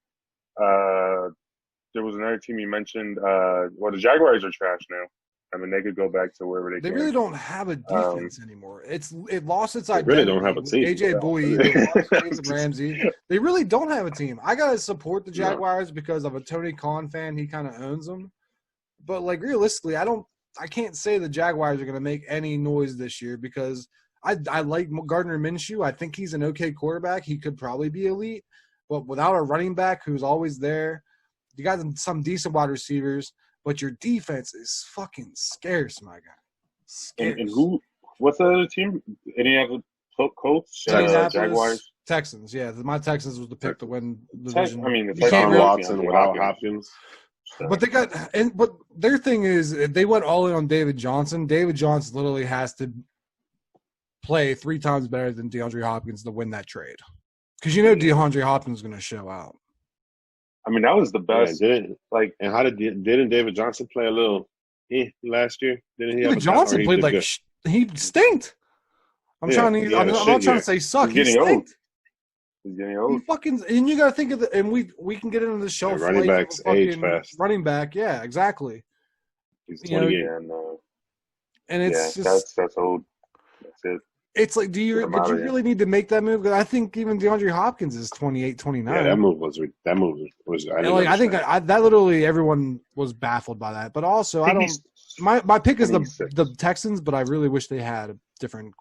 There was another team you mentioned. The Jaguars are trash now. I mean, they could go back to wherever they can. They really don't have a defense anymore. It lost its identity. They really don't have a team. AJ Bowie, Jason Ramsey. They really don't have a team. I gotta support the Jaguars because I'm a Tony Khan fan. He kind of owns them. But realistically, I can't say the Jaguars are gonna make any noise this year because I like Gardner Minshew. I think he's an okay quarterback. He could probably be elite, but without a running back who's always there, you got some decent wide receivers. But your defense is fucking scarce, my guy. Scarce. And what's the other team? Indianapolis Colts? Jaguars? Texans, yeah. My Texans was the pick to win the division. The Texans Watson without Hopkins. But but their thing is they went all in on David Johnson. David Johnson literally has to play 3 times better than DeAndre Hopkins to win that trade. Because DeAndre Hopkins is going to show out. I mean, that was the best. Yeah, and how didn't David Johnson play a little last year? Didn't he? David Johnson played he stinked. I'm not trying to say suck. He stinked. He's getting old. And you got to think of and we can get into the shelf. Running backs age fast. Running back, yeah, exactly. He's 28. And it's just that's old. That's it. It's like, did you really need to make that move? Because I think even DeAndre Hopkins is 28, 29. Yeah, that move was. I think that literally everyone was baffled by that. But also, I don't. My pick is the Texans, but I really wish they had a different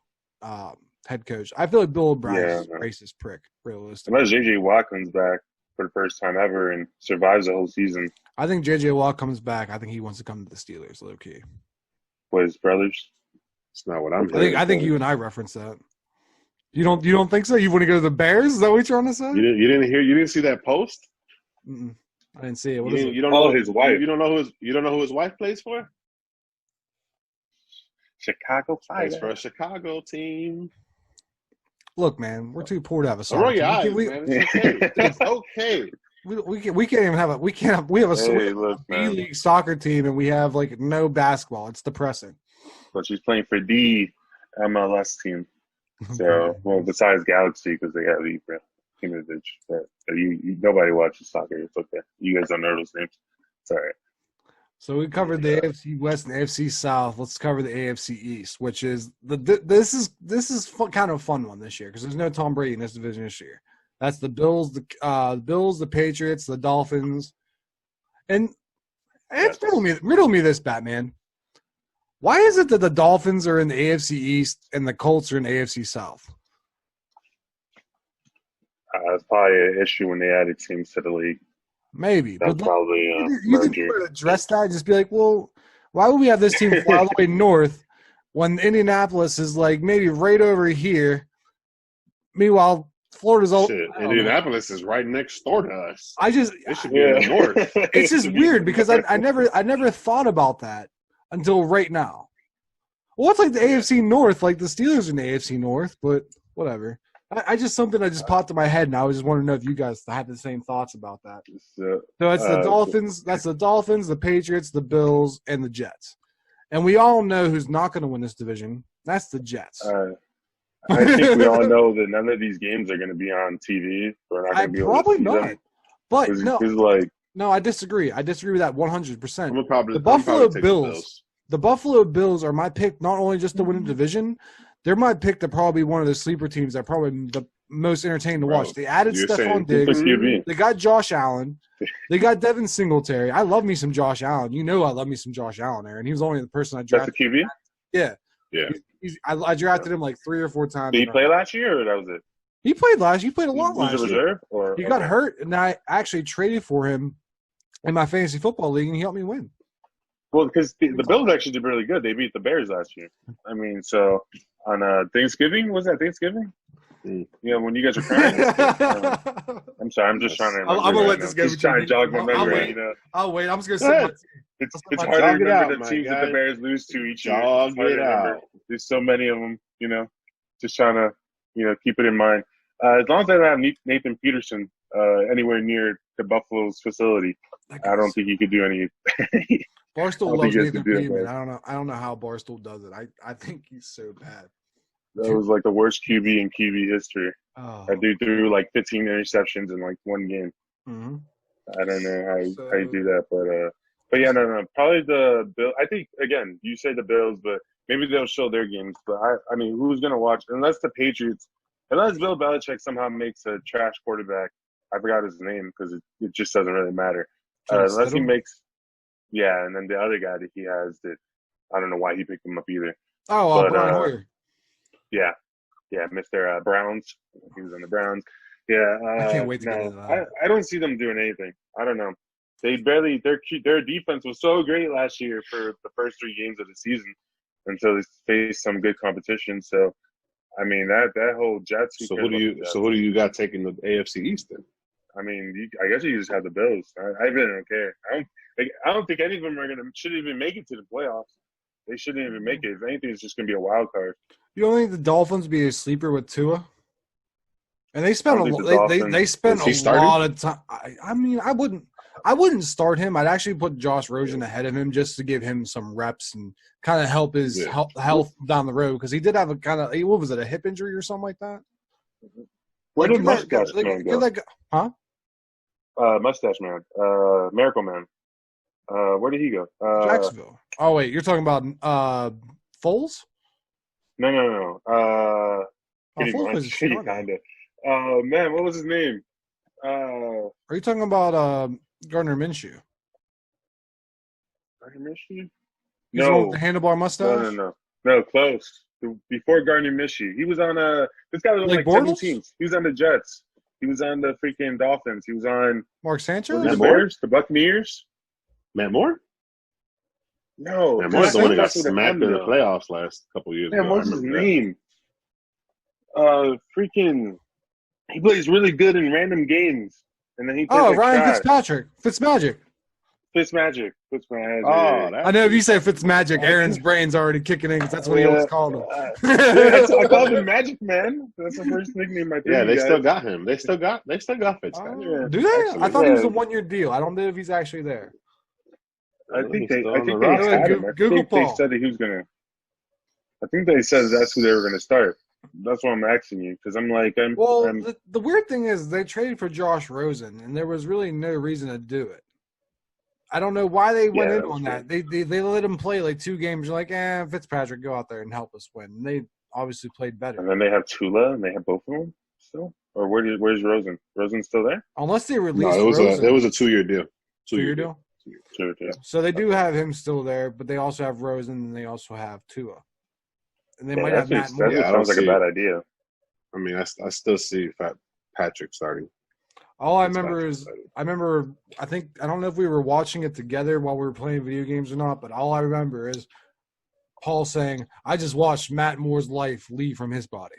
head coach. I feel like Bill O'Brien's a racist prick, realistically. Unless J.J. Watt comes back for the first time ever and survives the whole season. I think J.J. Watt comes back. I think he wants to come to the Steelers, low key. With his brothers. It's not what I'm hearing. I think you and I referenced that. You don't think so? You want to go to the Bears? Is that what you're trying to say? You didn't see that post? Mm-mm. I didn't see it. You don't know his wife. You don't know who his wife plays for? Chicago Fire. Plays for a Chicago team. Look, man, we're too poor to have a soccer team. Man. It's okay. It's okay. We can't even have a we have a B-League soccer team and we have no basketball. It's depressing. But she's playing for the MLS team. So, besides Galaxy, because they have Ibrahimovic. But nobody watches soccer. It's okay. You guys don't know those names. It's all right. So we covered the AFC West and AFC South. Let's cover the AFC East, which is this is kind of a fun one this year because there's no Tom Brady in this division this year. That's the Bills, the Patriots, the Dolphins, and it's riddle me this, Batman. Why is it that the Dolphins are in the AFC East and the Colts are in the AFC South? It's probably an issue when they added teams to the league. Maybe. That's but probably you think we would address that? Just be like, well, why would we have this team fly all the way north when Indianapolis is like maybe right over here? Meanwhile, Florida's all Indianapolis is right next door to us. It should be in the north. It's just weird because I never thought about that until right now. Well, it's like the AFC North, like the Steelers in the AFC North, but whatever. I just something that just popped in my head, and I was just wondering if you guys had the same thoughts about that. So it's the Dolphins. That's the Dolphins, the Patriots, the Bills, and the Jets. And we all know who's not going to win this division. That's the Jets. I think we all know that none of these games are going to be on TV. We're not going to be able to see them. But no, I disagree. I disagree with that 100%. The Buffalo Bills are my pick, not only just to win a division. They're my pick to probably be one of the sleeper teams that probably the most entertaining to watch. They added Stephon Diggs. They got Josh Allen. They got Devin Singletary. I love me some Josh Allen. You know I love me some Josh Allen, Aaron. He was only the person I drafted. That's the QB? Yeah. I drafted him like 3 or 4 times. Did he play last year, or that was it? He played last year. He played a lot last year. Or, he got hurt, and I actually traded for him in my fantasy football league, and he helped me win. Well, because the Bills actually did really good. They beat the Bears last year. I mean, so on Thanksgiving, was that Thanksgiving? Yeah, when you guys are crying. I'm sorry, I'm just trying to remember. I'm going to let this go. Just trying to jog my memory. I'll wait. I'm just going to say it's hard to remember the teams that the Bears lose to each year. It's hard to remember. There's so many of them, just trying to, keep it in mind. As long as I don't have Nathan Peterson anywhere near the Buffalo's facility, I don't think he could do any. Barstool loves Nathan Peterson. I don't know how Barstool does it. I think he's so bad. That was like the worst QB in QB history. Oh. That dude threw like 15 interceptions in like one game. Mm-hmm. I don't know how you do that, but yeah, no. Probably the Bill. I think again, you say the Bills, but maybe they'll show their games. But I mean, who's gonna watch? Unless the Patriots, unless Bill Belichick somehow makes a trash quarterback. I forgot his name because it just doesn't really matter. Unless he makes, and then the other guy that he has that I don't know why he picked him up either. Oh, Brian Hoyer. Yeah, Mr. Browns. He was on the Browns. Yeah, I can't wait to get into that. I don't see them doing anything. I don't know. They barely their defense was so great last year for the first 3 games of the season until they faced some good competition. So, I mean that whole Jets. So who do you got taking the AFC East then? I mean, I guess you just have the Bills. I really don't care. I don't think any of them should even make it to the playoffs. They shouldn't even make it. If anything, it's just going to be a wild card. You don't think the Dolphins be a sleeper with Tua? And they spent they spent a lot of time. I mean, I wouldn't start him. I'd actually put Josh Rosen ahead of him just to give him some reps and kind of help his health down the road because he did have a kind of what was it, a hip injury or something like that? Where did Mustache Man go? Huh? Mustache Man, Miracle Man. Where did he go? Jacksonville. Oh wait, you're talking about Foles? No. Foles was kind of. Man, what was his name? Are you talking about Gardner Minshew? Gardner Minshew? No, the handlebar mustache. No, close. Before Gardner Minshew, he was on this guy was on like 7 teams. He was on the Jets. He was on the freaking Dolphins. He was on Mark Sanchez, the Bears, the Buccaneers. Matt Moore? No. Matt Moore's the one that got smacked in the playoffs last couple years ago. What's his name? Freaking he plays really good in random games. And then he plays Ryan trash. Fitzmagic. Fitzmagic. I know if you say Fitzmagic, Aaron's brain's already kicking in because that's what he always called him. I called him Magic Man. That's the first nickname I think. Yeah, they still got him. They still got Fitzmagic. Do they? Actually, I thought he was a 1-year deal. I don't know if he's actually there. I think they had him. I think they said that he was gonna. I think they said that's who they were gonna start. That's why I'm asking you because I'm like, the weird thing is they traded for Josh Rosen and there was really no reason to do it. I don't know why they went in on that. They let him play like 2 games. You're like, Fitzpatrick, go out there and help us win. And they obviously played better. And then they have Tula and they have both of them still. Or where's Rosen? Rosen's still there? Unless they released. No, it was a 2-year deal. 2-year deal. 2-year deal. So they do have him still there, but they also have Rosen and they also have Tua. And they might have Matt Moore. That sounds like a bad idea. I mean, I still see Patrick starting. All I remember is I don't know if we were watching it together while we were playing video games or not, but all I remember is Paul saying, "I just watched Matt Moore's life leave from his body."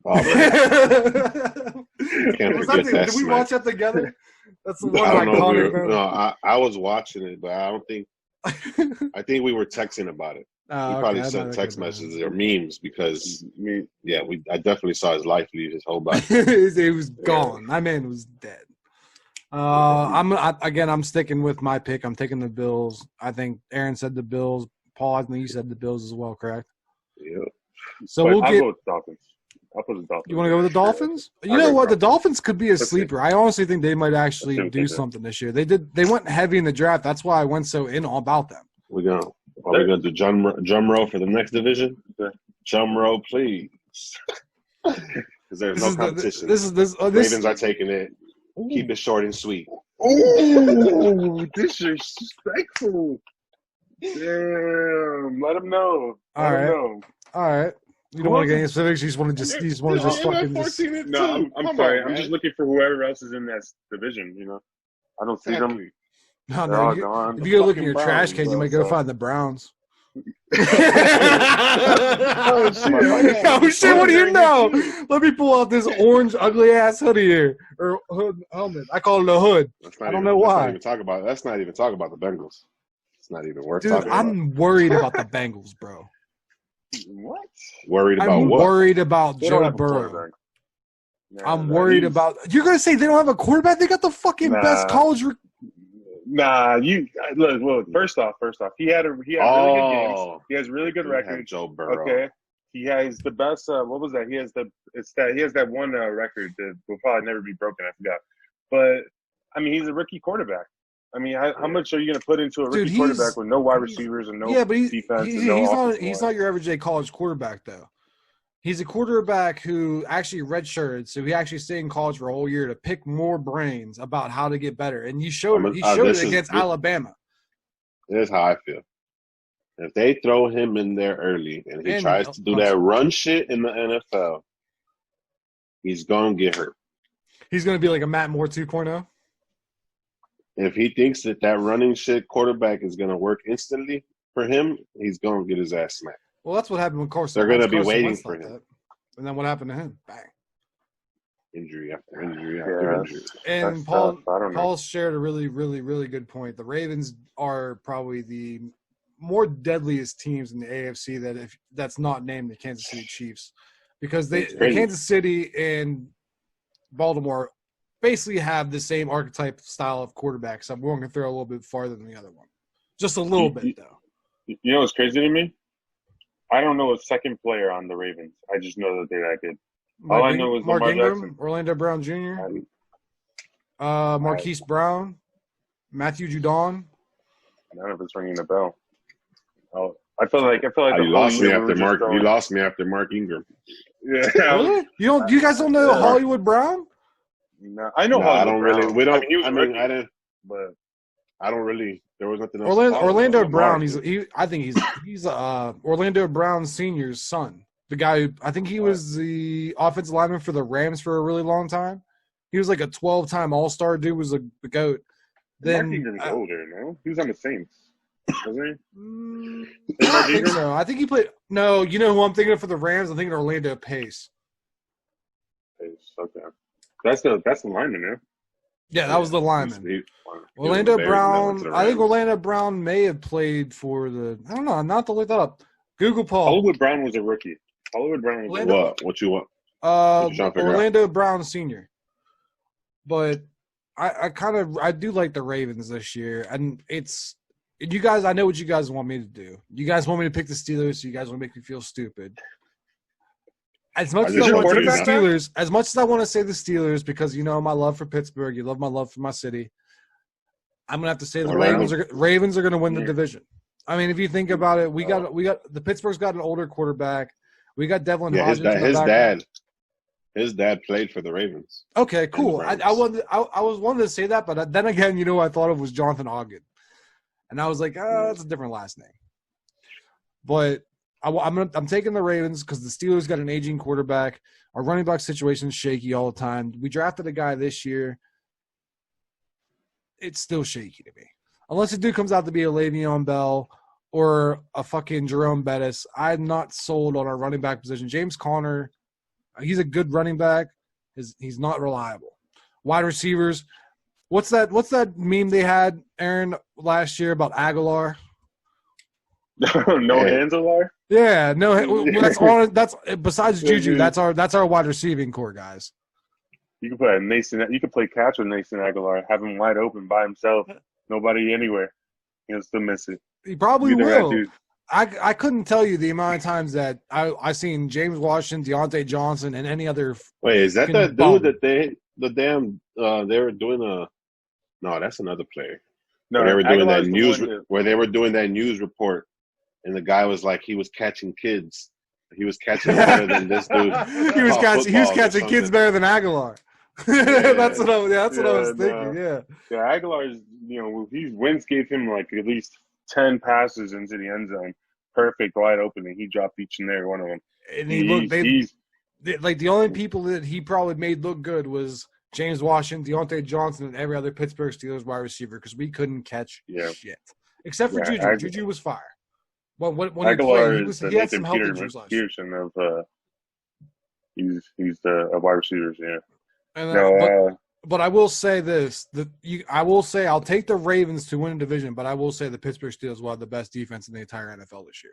Oh, did we watch that together? That's the one iconic. No, I was watching it, but I don't think. I think we were texting about it. We probably sent text messages or memes because I definitely saw his life leave his whole body. It was gone. My man was dead. I'm sticking with my pick. I'm taking the Bills. I think Aaron said the Bills. Paul, I think you said the Bills as well, correct? Yeah. So I'll go with the Dolphins. I'll put the Dolphins. You want to go with the Dolphins? You know what? The Dolphins could be a sleeper. I honestly think they might actually do something this year. They went heavy in the draft. That's why I went so in about them. Are we going to do drum roll for the next division? Drum roll, please. Because there's no competition. Ravens are taking it. Keep it short and sweet. Ooh, disrespectful. Damn. Let them know. All right. You don't want to get any specifics. You just want to just fucking. No, I'm sorry. I'm just looking for whoever else is in that division. You know, I don't see them. No, if you go look in your trash can, you might go find the Browns. Oh shit! What do you know? Let me pull out this orange ugly ass hoodie here or hood helmet. I call it a hood. I don't know why. Let's not even talk about the Bengals. It's not even worth talking about. I'm worried about the Bengals, bro. What? Worried about what? I'm worried about Joe Burrow. I'm worried about. You're gonna say they don't have a quarterback? They got the fucking best college. Look. First off, he had really good games. He has really good record. Joe Burrow. Okay, he has the best. What was that? He has that one record that will probably never be broken. I forgot. But I mean, he's a rookie quarterback. I mean, how much are you going to put into a rookie quarterback with no wide receivers and no defense? He's not your everyday college quarterback, though. He's a quarterback who actually redshirted, so he actually stayed in college for a whole year to pick more brains about how to get better. And he showed it against Alabama. Here's how I feel. If they throw him in there early and he tries to do that run shit in the NFL, he's going to get hurt. He's going to be like a Matt Moore 2.0? If he thinks that running shit quarterback is going to work instantly for him, he's going to get his ass smacked. Well, that's what happened with Carson. They're going to be waiting for him. And then what happened to him? Bang. Injury after injury after injury. And Paul shared a really, really, really good point. The Ravens are probably the more deadliest teams in the AFC that's not named the Kansas City Chiefs. Because the Kansas City and Baltimore basically have the same archetype style of quarterbacks. I'm willing to throw a little bit farther than the other one. Just a little bit, though. You know what's crazy to me? I don't know a second player on the Ravens. I just know that they're that good. All I know is Mark Ingram, Orlando Brown Jr., Marquise Brown, Matthew Judon. None of it's ringing a bell. Oh, I feel like you lost me after Mark. You lost me after Mark Ingram. Yeah. Really? You guys don't know Hollywood Brown? No, I know. Hollywood I don't Brown. really. We don't. I didn't. But I don't really. There was nothing else. Orlando Brown. I think he's Orlando Brown Sr.'s son. The guy who I think he was the offensive lineman for the Rams for a really long time. He was like a 12-time All-Star dude. Was a goat. Then Mark Ingram's older, no? He was on the Saints, wasn't he? I think so. I think he played. No, you know who I'm thinking of for the Rams? I'm thinking Orlando Pace. Okay. That's the lineman, yeah. Yeah, that was the lineman. Orlando Brown. I think Orlando Brown may have played for the. I don't know. Not to look that up. Google Paul. Hollywood Brown was a rookie. Hollywood Brown was what? What you want? Orlando Brown Sr. But I do like the Ravens this year, and it's you guys. I know what you guys want me to do. You guys want me to pick the Steelers, so you guys want to make me feel stupid. As much as I want to say the Steelers, as much as I want to say the Steelers, because you know my love for Pittsburgh, you love my love for my city. I'm gonna have to say the Ravens are gonna win the division. I mean, if you think about it, we got the Pittsburgh's got an older quarterback. We got Devlin Hodges. His dad played for the Ravens. Okay, cool. I was wanting to say that, but then again, you know, I thought it was Jonathan Ogden, and I was like, that's a different last name. But I'm taking the Ravens because the Steelers got an aging quarterback. Our running back situation is shaky all the time. We drafted a guy this year it's still shaky to me. Unless the dude comes out to be a Le'Veon Bell or a fucking Jerome Bettis, I'm not sold on our running back position. James Conner, he's a good running back. He's not reliable. Wide receivers, what's that meme they had, Aaron, last year about Aguilar? No hands, Aguilar? Yeah, no. That's besides Juju. That's our wide receiving core, guys. You can play You can play catch with Nathan Aguilar, have him wide open by himself, nobody anywhere. He'll still miss it. He probably will. I couldn't tell you the amount of times that I seen James Washington, Deontay Johnson, and any other. Wait, is that the dude that they were doing a? No, that's another player. No, they were doing that news where they were doing that news report, and the guy was like, he was catching kids. He was catching better than this dude. He was catching kids better than Aguilar. Yeah. That's what I was thinking. Yeah. Yeah, Aguilar's, Wentz gave him like at least 10 passes into the end zone, perfect, wide open, and he dropped each and every one of them. And the only people that he probably made look good was James Washington, Deontay Johnson, and every other Pittsburgh Steelers wide receiver because we couldn't catch shit. Except for Juju. Juju was fire. Well, when Aguilar he had some health issues last year. He's the wide receivers, yeah. And but I will say this: I'll take the Ravens to win a division, but I will say the Pittsburgh Steelers will have the best defense in the entire NFL this year.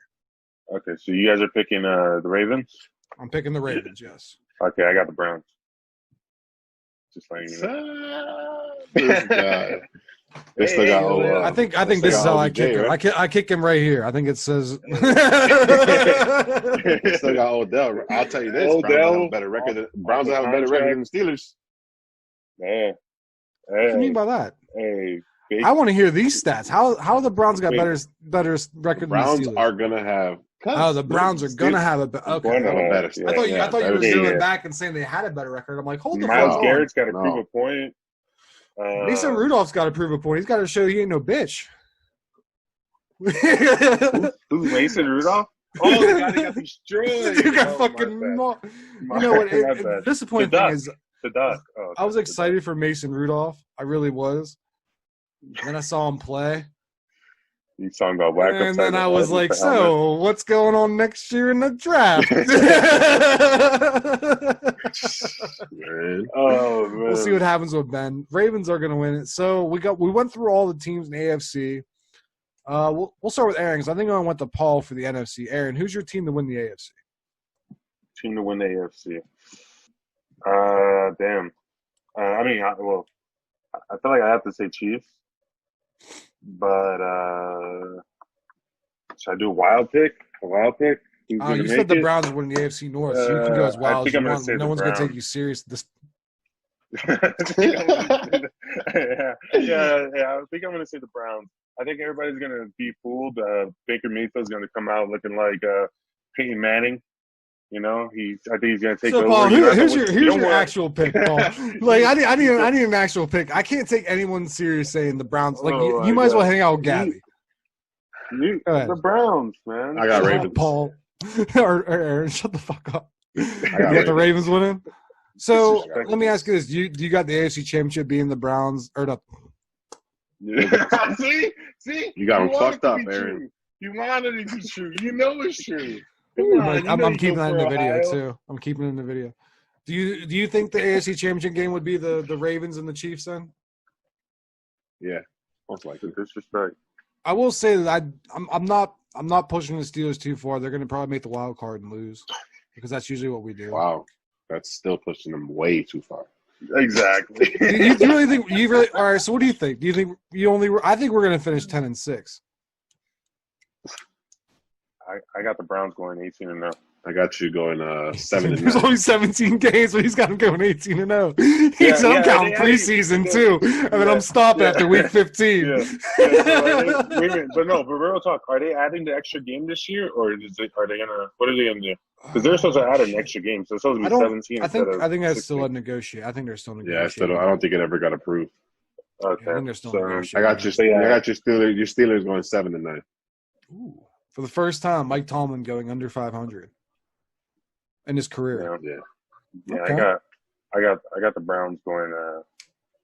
Okay, so you guys are picking the Ravens? I'm picking the Ravens, yes. Okay, I got the Browns. Just letting you know. This guy. I think this is how I kick him. Right? I kick him right here. I think it says. Still got Odell. I'll tell you this: Browns have a better record than the Steelers. Man. What do you mean by that? Hey, I want to hear these stats. How the Browns got better record than the Steelers? Are gonna have. The Browns are gonna have a better. Okay. Better. I thought you were zooming back and saying they had a better record. I'm like, hold the fuck on. Myles Garrett's got to prove a point. Mason Rudolph's got to prove a point. He's got to show he ain't no bitch. Who's Mason Rudolph? Oh, the guy that got destroyed. Dude got fucking. You know what? The disappointing thing is, I was excited for Mason Rudolph. I really was. And then I saw him play. You saw him go whack. And then I was like, so what's going on next year in the draft? Man. Oh, man. We'll see what happens with Ben. Ravens are going to win it. So we went through all the teams in the AFC. We'll start with Aaron because I think I went to Paul for the NFC. Aaron, who's your team to win the AFC? Team to win the AFC. Damn. I feel like I have to say Chiefs. But should I do a wild pick? You said the Browns would win the AFC North, so you can go as wild as you want. No one's going to take you serious. Yeah, I think I'm going to say the Browns. I think everybody's going to be fooled. Baker Mayfield's going to come out looking like Peyton Manning. I think he's going to take over. Paul, here's your actual pick, Paul. Like I need an actual pick. I can't take anyone serious saying the Browns. Like you might as well hang out with Gabby. The Browns, man. I got Ravens. Paul or Aaron, shut the fuck up. You got the Ravens winning. So let me ask you this: Do you got the AFC Championship being the Browns or the? See, you got them fucked up, Aaron. You wanted it to be true. You know it's true. I'm keeping that in the video too. I'm keeping it in the video. Do you think the AFC Championship game would be the Ravens and the Chiefs then? Yeah, most likely. Disrespect. I will say that I'm not pushing the Steelers too far. They're going to probably make the wild card and lose because that's usually what we do. Wow, that's still pushing them way too far. Exactly. Do you really think you really? All right. So what do you think? Do you think I think we're going to finish 10-6. I got the Browns going 18-0. I got you going 7-9. There's only 17 games, but he's got him going 18-0. I'm counting preseason too, and then I'm stopped after week 15. Wait a minute, but real talk. Are they adding the extra game this year, or are they gonna? What are they gonna do? Because they're supposed to add an extra game, so it's supposed to be 17. I think that's still a negotiate. I think they're still negotiating. Yeah, I don't think it ever got approved. Okay, I think they're still negotiating. I got your Steelers. Your Steelers going 7-9. Ooh. For the first time, Mike Tomlin going under 500 in his career. Yeah. Okay. I got the Browns going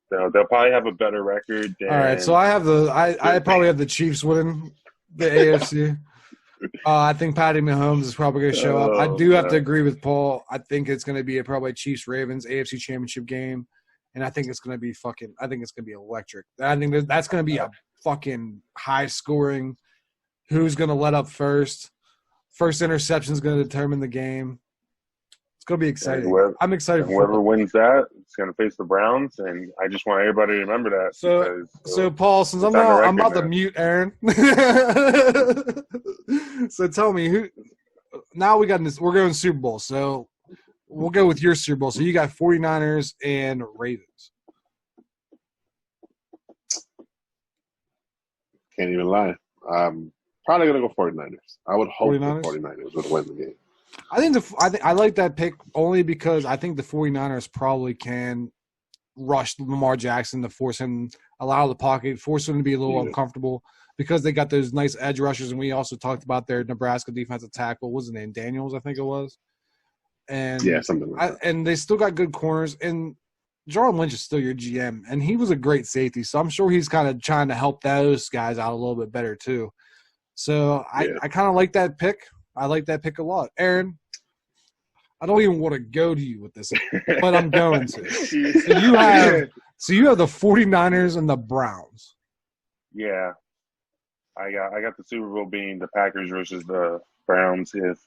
they'll probably have a better record. Than... All right, so I probably have the Chiefs winning the AFC. I think Patty Mahomes is probably going to show up. I do have to agree with Paul. I think it's going to be probably Chiefs-Ravens AFC Championship game, and I think it's going to be electric. I think that's going to be a fucking high-scoring. Who's going to let up first? First interception is going to determine the game. It's going to be exciting. I'm excited. Whoever wins that, it's going to face the Browns, and I just want everybody to remember that. So Paul, since I'm about to mute Aaron. So tell me who. Now we're going Super Bowl, so we'll go with your Super Bowl. So you got 49ers and Ravens. Can't even lie. I'm probably gonna go 49ers. I would hope 49ers? The 49ers would win the game. I like that pick only because I think the 49ers probably can rush Lamar Jackson to force him, allow the pocket, force him to be a little uncomfortable because they got those nice edge rushers. And we also talked about their Nebraska defensive tackle. What was his name? Daniels, I think it was. And yeah, something like that. And they still got good corners. And Jarwin Lynch is still your GM, and he was a great safety. So I'm sure he's kind of trying to help those guys out a little bit better too. So I kind of like that pick. I like that pick a lot. Aaron, I don't even want to go to you with this, but I'm going to. So you have the 49ers and the Browns. Yeah. I got the Super Bowl being the Packers versus the Browns if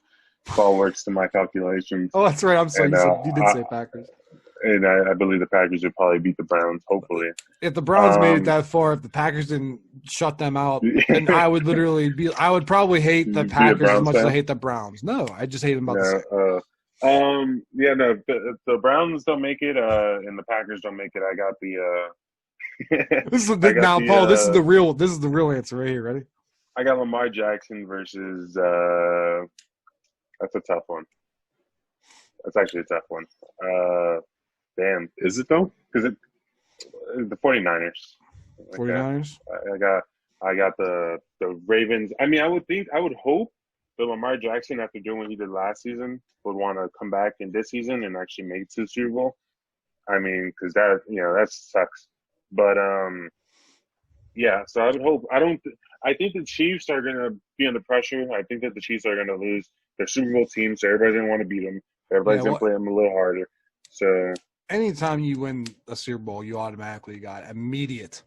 all works to my calculations. Oh, that's right. I'm sorry. You did say Packers. And I believe the Packers would probably beat the Browns, hopefully. If the Browns made it that far, if the Packers didn't shut them out, then I would probably hate the Packers as much as I hate the Browns. No, I just hate them about the same. If the Browns don't make it and the Packers don't make it, I got the Paul, this is the real answer right here. Ready? I got Lamar Jackson versus that's a tough one. That's actually a tough one. Damn. Is it though? Because the 49ers. 49ers? I got the Ravens. I mean, I would hope that Lamar Jackson, after doing what he did last season, would want to come back in this season and actually make it to the Super Bowl. I mean, because that sucks. But so I would hope. I think the Chiefs are going to be under pressure. I think that the Chiefs are going to lose. They're Super Bowl team, so everybody's going to want to beat them. Everybody's going to play them a little harder. So anytime you win a Super Bowl, you automatically got immediate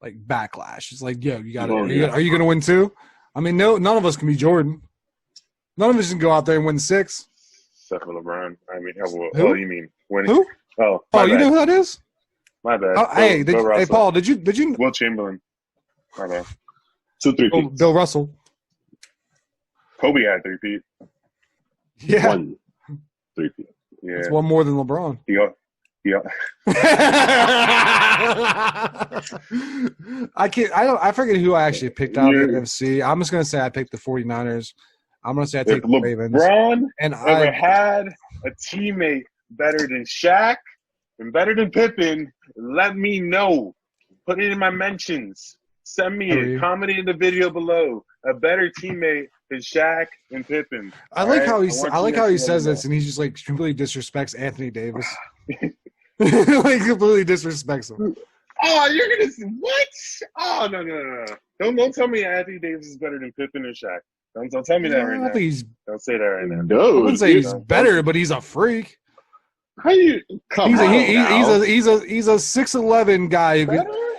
backlash. It's like, yo, you got are you going to win too? I mean, no, none of us can be Jordan. None of us can go out there and win 6. Except for LeBron. I mean, who? You mean winning? Who? Oh, you know who that is? My bad. Oh, hey, Paul, did you? Will Chamberlain. My bad. 2 3-peats. Bill Russell. Kobe had 3-peat. Yeah. 1 3-peat. Yeah. It's one more than LeBron. Yeah. I forget who I actually picked out of the NFC. I'm just gonna say I picked the 49ers. I'm gonna say I take the Ravens. LeBron ever had a teammate better than Shaq and better than Pippen, let me know. Put it in my mentions. Send me it. Comment in the video below. A better teammate than Shaq and Pippen. I like how he says this, and he's just completely disrespects Anthony Davis. Completely disrespects him. Oh, you're gonna what? Oh no! Don't tell me Anthony Davis is better than Pippen and Shaq. Don't tell me that right now. Don't say that right now. No, I wouldn't say he's better, but he's a freak. How you come on? He's a 6'11" guy.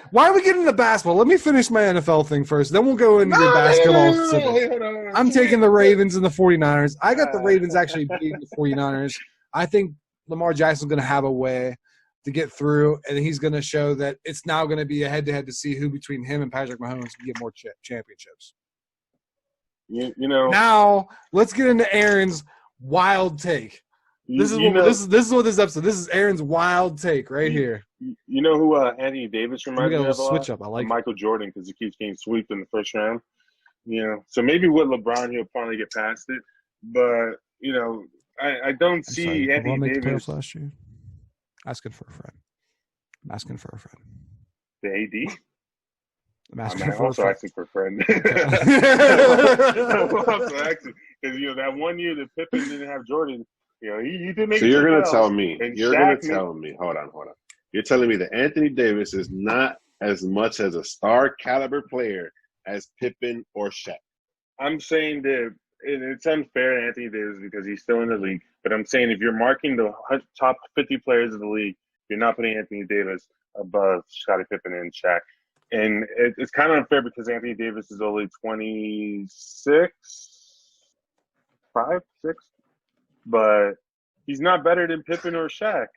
Why are we getting into basketball? Let me finish my NFL thing first. Then we'll go into your basketball. No. I'm taking the Ravens and the 49ers. I got the Ravens actually beating the 49ers. I think Lamar Jackson's going to have a way to get through, and he's going to show that it's now going to be a head-to-head to see who between him and Patrick Mahomes can get more championships. You know. Now, let's get into Aaron's wild take. This is what this episode. This is Aaron's wild take right here. You know who Anthony Davis reminds me of a lot? Switch up. I like Michael Jordan because he keeps getting swept in the first round. So maybe with LeBron he'll finally get past it. But I don't see Anthony Davis last year. Asking for a friend. The AD. I'm also asking for a friend. I'm also asking because that one year that Pippen didn't have Jordan. He didn't make. So you're gonna tell me. Hold on. You're telling me that Anthony Davis is not as much as a star caliber player as Pippen or Shaq? I'm saying that it's unfair to Anthony Davis because he's still in the league. But I'm saying if you're marking the top 50 players of the league, you're not putting Anthony Davis above Scottie Pippen and Shaq. And it's kind of unfair because Anthony Davis is only 26, 6, but he's not better than Pippen or Shaq.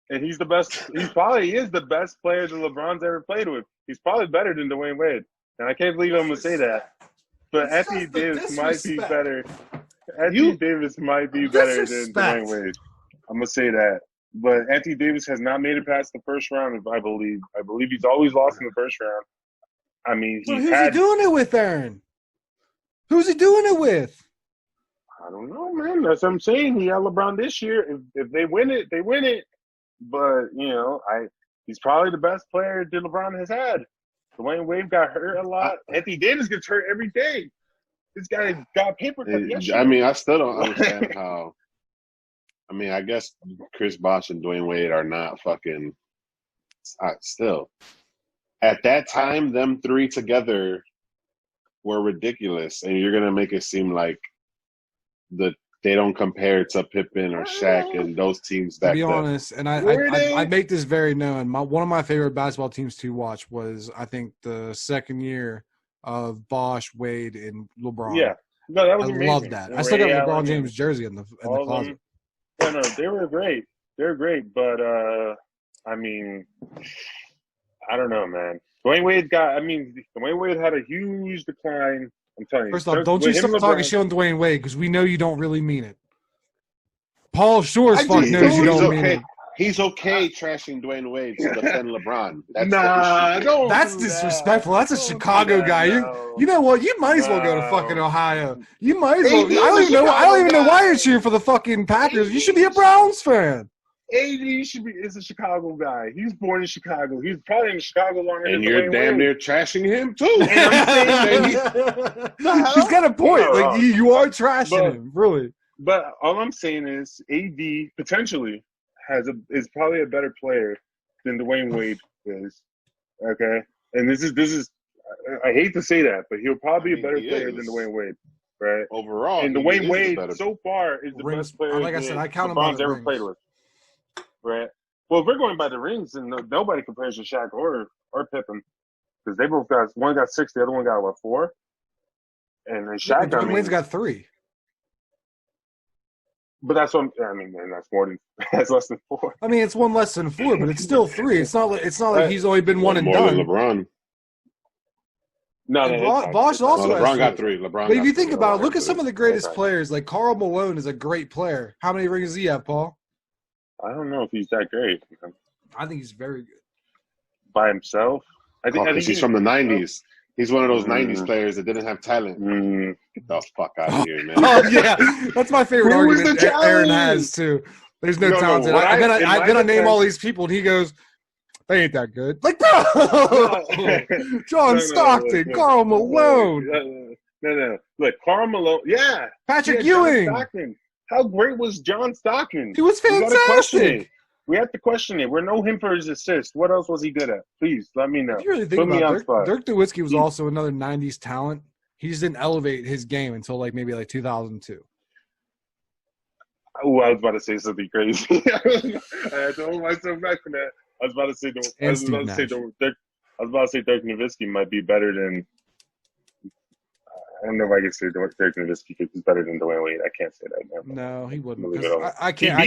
And he's the best. He probably is the best player that LeBron's ever played with. He's probably better than Dwayne Wade. And I can't believe I'm going to say that. But Anthony Davis might be better. Anthony Davis might be better than Dwayne Wade. I'm going to say that. But Anthony Davis has not made it past the first round, I believe. I believe he's always lost in the first round. I mean, who's he doing it with, Aaron? Who's he doing it with? I don't know, man. That's what I'm saying. He had LeBron this year. If they win it, they win it. But, he's probably the best player that LeBron has had. Dwayne Wade got hurt a lot. Anthony Davis gets hurt every day. This guy got paper cut yesterday. I mean, I still don't understand how. I mean, I guess Chris Bosh and Dwayne Wade are not fucking. Still, at that time, them three together were ridiculous, and you're gonna make it seem like they don't compare to Pippen or Shaq and those teams back then. To be honest, and I make this very known. One of my favorite basketball teams to watch was, I think, the second year of Bosh, Wade, and LeBron. Yeah, no, that was amazing. I love that. I still got LeBron James jersey in the closet. No, they were great. They're great, but I mean, I don't know, man. Dwayne Wade had a huge decline. I'm telling you. First off, don't you start talking shit on Dwayne Wade because we know you don't really mean it. Paul sure as fuck knows you don't mean it. He's okay trashing Dwayne Wade to defend LeBron. That's disrespectful. That's a Chicago guy. You know what? You might as well go to fucking Ohio. You might as well. I don't even know why you're cheering for the fucking Packers. You should be a Browns fan. AD is a Chicago guy. He was born in Chicago. He's probably in Chicago longer than Dwayne Wade. And you're damn near trashing him too. She's got a point. Like you are trashing him, really. But all I'm saying is, AD potentially is probably a better player than Dwayne Wade is. Okay, and this is. I hate to say that, but he'll probably be a better player than Dwayne Wade, right? Overall, and Dwayne Wade so far is the best player. Like I said, I count LeBron's ever played with. Right. Well, if we're going by the rings, then nobody compares to Shaq or Pippen, because they both one got 6, the other one got 4, and then Shaq. Dwayne Wade's got 3. But that's what and that's less than 4. I mean, it's one less than 4, but it's still 3. It's not like he's only been one and done. LeBron. No, Bosh also LeBron got 3. LeBron. But if you think about it, look at some of the greatest players. Like Karl Malone is a great player. How many rings does he have, Paul? I don't know if he's that great. I think he's very good. By himself? I think he's from the 90s. He's one of those 90s players that didn't have talent. Get the fuck out of here, man. Oh, yeah. That's my favorite argument Aaron has, too. There's no talent. Then I name all these people, and he goes, they ain't that good. Like, bro! John Stockton, Karl Malone. No. Look, Karl Malone. Yeah. Patrick Ewing. How great was John Stockton? He was fantastic. We have to question it. We know him for his assist. What else was he good at? Please, let me know. If you really think about it, Dirk Nowitzki was also another 90s talent. He just didn't elevate his game until maybe 2002. Oh, I was about to say something crazy. I had to hold myself back from that. I was about to say Dirk Nowitzki might be better than. I don't know if I can say Dirk Nowitzki is better than Dwayne Wade. I can't say that now. No, he wouldn't. I can't.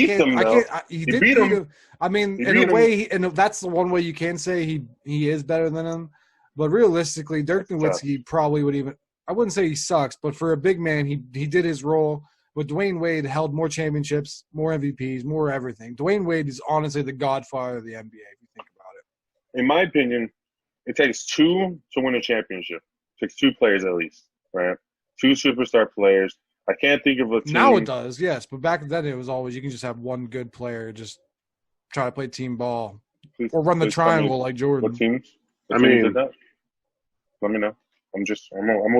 He beat him. I mean, in a way, and that's the one way you can say he is better than him. But realistically, Dirk Nowitzki probably would even. I wouldn't say he sucks, but for a big man, he did his role. But Dwayne Wade held more championships, more MVPs, more everything. Dwayne Wade is honestly the godfather of the NBA, if you think about it. In my opinion, it takes 2 to win a championship. It takes 2 players at least. Right, 2 superstar players. I can't think of a team. Now it does, yes, but back then it was always you can just have one good player, just try to play team ball or run the triangle like Jordan. What teams? Let me know. I'm gonna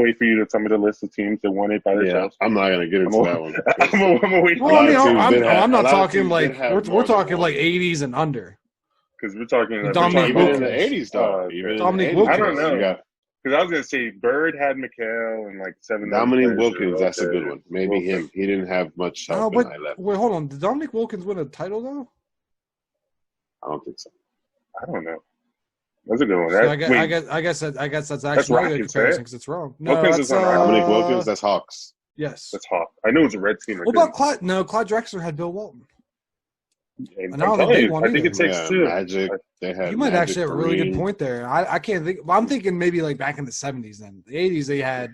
wait for you to tell me the list of teams that won it by themselves. I'm not gonna get into that one. I'm gonna wait. Well, I'm not talking we're talking 80s and under. Because we're talking Dominique even in the 80s, though. Even Dominique Wilkins. I don't know. Because I was gonna say Bird had McHale and like 7. Dominique Wilkins, that's a good one. Maybe him. He didn't have much help in high level. Wait, hold on. Did Dominique Wilkins win a title though? I don't think so. I don't know. That's a good one. So I guess that's actually a good comparison because it's wrong. No, Wilkins that's Dominique Wilkins. That's Hawks. Yes, that's Hawks. I knew it was a Red team. What about Clyde? No, Clyde Drexler had Bill Walton. And I think it takes two. Magic. They had. You might actually have a really good point there. I can't think. Well, I'm thinking maybe like back in the 70s. Then the 80s they had.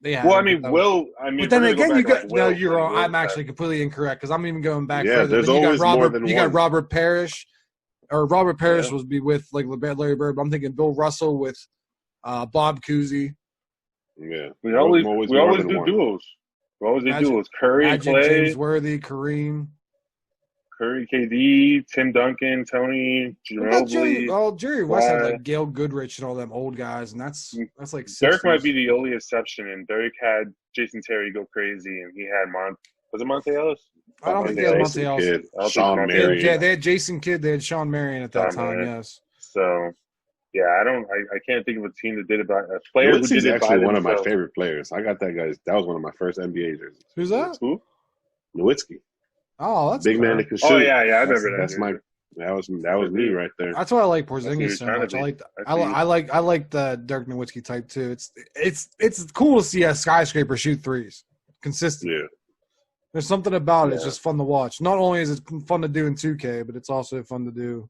Well, I mean, but then again, you got no. You're wrong. I'm actually completely incorrect because I'm even going back further. There's always more than one. You got Robert Parrish, or Robert Parrish was be with like Larry Bird. But I'm thinking Bill Russell with Bob Cousy. Yeah, we always do duos. We always do duos. Curry, Magic, Clay, James Worthy, Kareem. Curry, KD, Tim Duncan, Tony, Ginobili. Jerry West had like Gail Goodrich and all them old guys, and that's like 60s. Derek might be the only exception, and Derek had Jason Terry go crazy, and he had was it Monte Ellis? I don't think they had Monte Ellis. Sean Marion. Yeah, they had Jason Kidd. They had Sean Marion at that time. Yes. So, yeah, I can't think of a team that did it by a player who did it by actually one of my favorite players. I got that guy. That was one of my first NBA jerseys. Who's that? Who? Nowitzki. Oh, that's big cool. man that can shoot. Oh yeah, I remember that. That's that was me right there. That's why I like Porzingis so much. I like the Dirk Nowitzki type too. It's cool to see a skyscraper shoot threes consistently. Yeah. There's something about it. It's just fun to watch. Not only is it fun to do in 2K, but it's also fun to do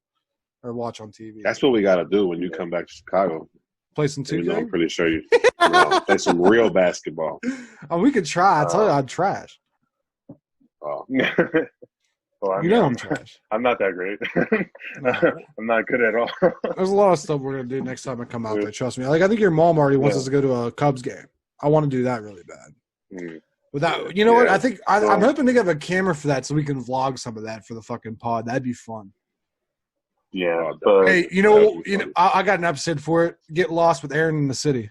or watch on TV. That's what we got to do when you come back to Chicago. Play some 2K? I'm pretty sure you play some real basketball. Oh, we could try. I tell you, I'm trash. Oh. Well, I'm trash. I'm not that great. I'm not good at all. There's a lot of stuff we're going to do next time I come out there. Trust me. Like, I think your mom already wants us to go to a Cubs game. I want to do that really bad. Without, you know what? I think I'm hoping to get a camera for that so we can vlog some of that for the fucking pod. That'd be fun. Yeah. Hey, I got an episode for it. Get lost with Aaron in the city.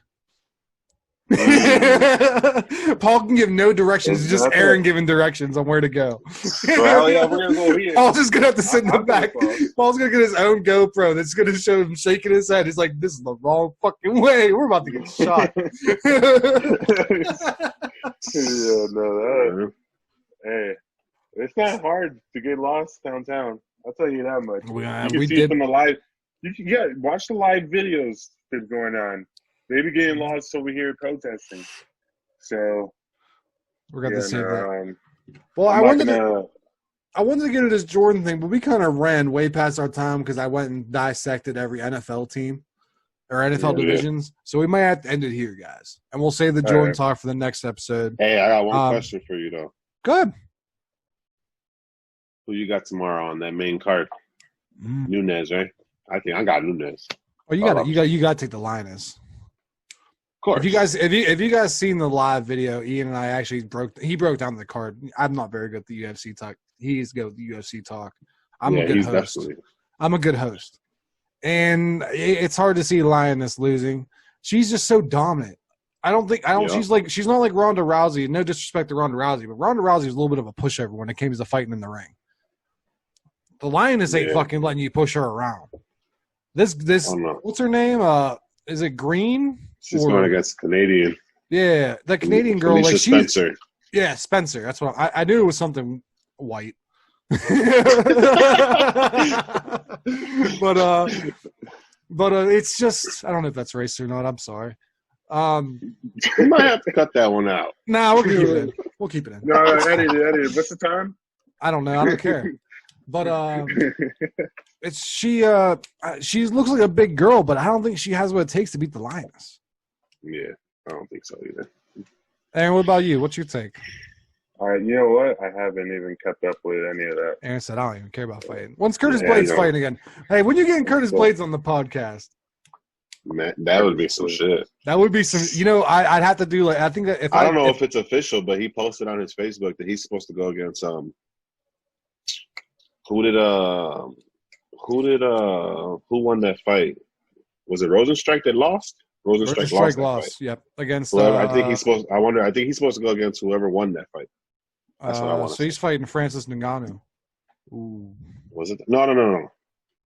Paul can give no directions. It's just Aaron giving directions on where to go. Well, yeah, we're gonna go here. Paul's just gonna have to sit in the back. Paul's gonna get his own GoPro that's gonna show him shaking his head. He's like, "This is the wrong fucking way. We're about to get shot." Hey, it's not hard to get lost downtown. I'll tell you that much. We did some live. Watch the live videos that's going on. They be getting lost over here protesting. So we're gonna see that. Well, I wanted to get to this Jordan thing, but we kind of ran way past our time because I went and dissected every NFL team or NFL divisions. So we might have to end it here, guys. And we'll save the Jordan talk for the next episode. Hey, I got one question for you though. Good. Who you got tomorrow on that main card? Nunez, right? I think I got Nunez. Oh, you got to take the Linus. Of course. If you guys seen the live video, Ian and I actually broke down the card. I'm not very good at the UFC talk. He's good with the UFC talk. I'm a good host. I'm a good host. And it's hard to see Lioness losing. She's just so dominant. She's not like Ronda Rousey. No disrespect to Ronda Rousey, but Ronda Rousey was a little bit of a pushover when it came to fighting in the ring. The Lioness ain't fucking letting you push her around. This what's her name? Is it Green? She's going against Canadian. Yeah, the Canadian girl. Alicia Spencer. Yeah, Spencer. That's what I knew it was something white. but it's just I don't know if that's racist or not. I'm sorry. We might have to cut that one out. Nah, we'll keep it in. We'll keep it in. No, edit it. What's the time? I don't know. I don't care. But she looks like a big girl, but I don't think she has what it takes to beat the Lioness. Yeah, I don't think so either. Aaron, what about you? What's your take? All right, you know what? I haven't even kept up with any of that. Aaron said, I don't even care about fighting. When's Curtis Blades fighting again? Hey, when you getting Curtis Blades on the podcast? Man, that would be some shit. That would be some. I'd have to do I think that if I don't know if it's official, but he posted on his Facebook that he's supposed to go against who won that fight? Was it Rosenstrike that lost? Rosenstrike lost. Yep, against. I think he's supposed to go against whoever won that fight. That's what I want. So he's fighting Francis Ngannou. Ooh. Was it? No.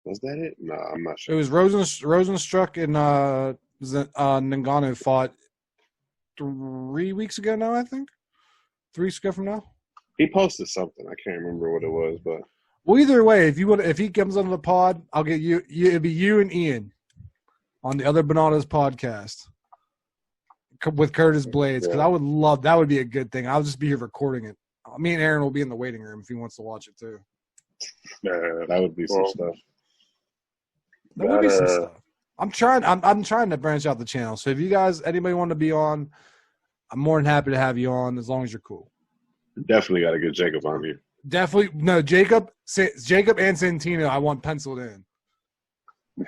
Was that it? No, I'm not sure. It was Rosenstruck and Ngannou fought 3 weeks ago now, I think. 3 weeks ago from now. He posted something. I can't remember what it was, but well, either way, if he comes on the pod, I'll get you. It'll be you and Ian on the Other Bananas podcast with Curtis Blades, because I would love that. Would be a good thing. I'll just be here recording it. Me and Aaron will be in the waiting room if he wants to watch it too. That would be some stuff. That would be some stuff. I'm trying to branch out the channel. So if you guys, anybody want to be on, I'm more than happy to have you on as long as you're cool. Definitely got to get Jacob on here. Definitely. No, Jacob and Santino, I want penciled in.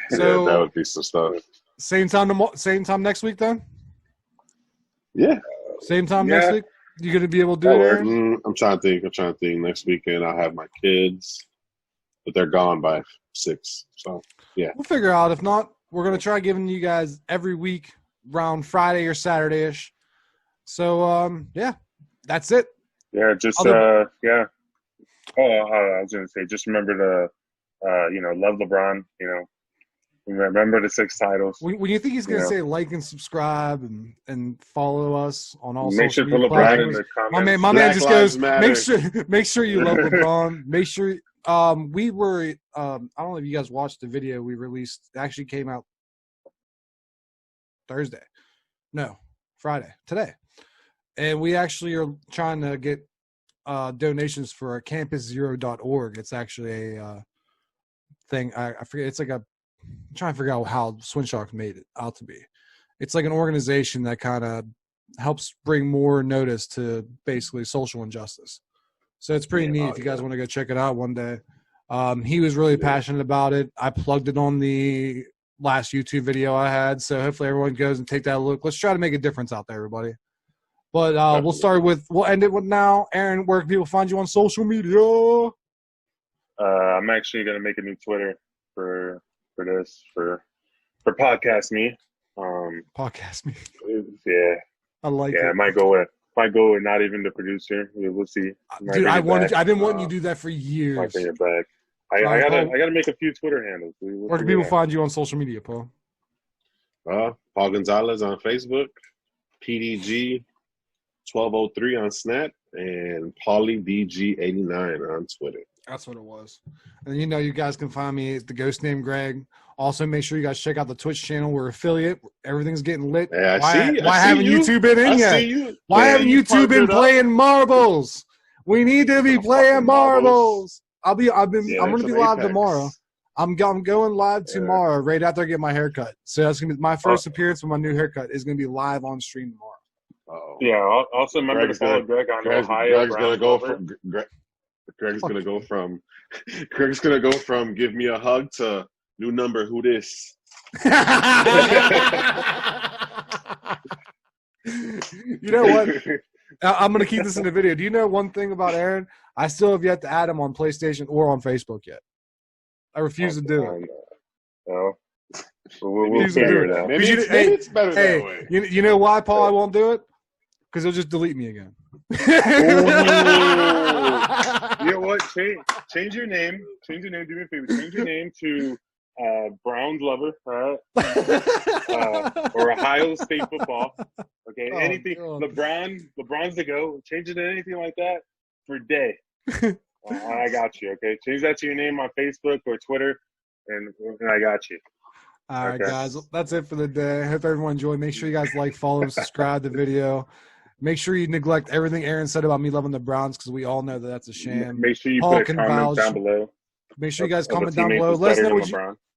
So that would be some stuff. Same time next week then? Yeah. Same time next week? You going to be able to do it, Aaron? I'm trying to think. Next weekend I'll have my kids, but they're gone by 6. So, yeah. We'll figure out. If not, we're going to try giving you guys every week around Friday or Saturday-ish. So, that's it. Yeah, just, Oh, I was going to say, just remember to, love LeBron, remember the 6 titles. When you think he's going to say like and subscribe and follow us on all make social sure media LeBron in the comments. My man just goes, make sure you love LeBron. Make sure, we were, I don't know if you guys watched the video we released. It actually came out Friday, today. And we actually are trying to get donations for campuszero.org. It's actually a thing. I forget. It's like I'm trying to figure out how Swinshark made it out to be. It's like an organization that kind of helps bring more notice to basically social injustice. So it's pretty neat if you guys want to go check it out one day. He was really passionate about it. I plugged it on the last YouTube video I had. So hopefully everyone goes and take that a look. Let's try to make a difference out there, everybody. But we'll end it with now. Aaron, where can people find you on social media? I'm actually going to make a new Twitter for Podcast Me. Podcast Me. Yeah. I like it. Yeah, I might go with not even the producer. We'll see. Dude, I've been wanting you to do that for years. Might bring it back. I gotta make a few Twitter handles. Where can people find you on social media, Paul? Paul Gonzalez on Facebook, PDG 1203 on Snap, and Paulie DG89 on Twitter. That's what it was. And you guys can find me at the Ghost Named Greg. Also, make sure you guys check out the Twitch channel. We're affiliate. Everything's getting lit. Yeah, why haven't YouTube been in yet? Why haven't YouTube been playing marbles? We need to be playing marbles. I'm gonna be live tomorrow. I'm going live tomorrow, right after I get my haircut. So that's gonna be my first appearance with my new haircut. Is gonna be live on stream tomorrow. Uh-oh. Yeah. Also, remember to follow Greg on Ohio. Greg's gonna go from give me a hug to new number. Who this? You know what? I'm gonna keep this in the video. Do you know one thing about Aaron? I still have yet to add him on PlayStation or on Facebook yet. I refuse to do it. No. We'll figure it out. Maybe it's better that way. You know why, Paul? I won't do it? Because he'll just delete me again. You know what? Change your name. Do me a favor. Change your name to Browns Lover, or Ohio State Football. Okay, anything. God. LeBron's the go. Change it to anything like that for day. I got you. Okay, change that to your name on Facebook or Twitter, and I got you. All right, guys. That's it for the day. I hope everyone enjoyed. Make sure you guys like, follow, subscribe to the video. Make sure you neglect everything Aaron said about me loving the Browns, because we all know that that's a sham. Make sure you put a comment down below. Make sure you guys comment down below. Let us know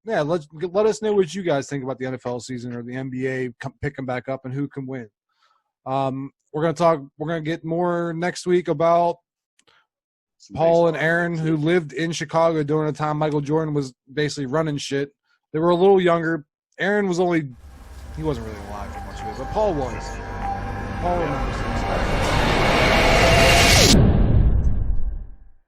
let us know what you guys think about the NFL season or the NBA picking back up and who can win. We're gonna get more next week about Paul and Aaron, who lived in Chicago during the time Michael Jordan was basically running shit. They were a little younger. Aaron was he wasn't really alive for much of it, but Paul was. Paul remembers things.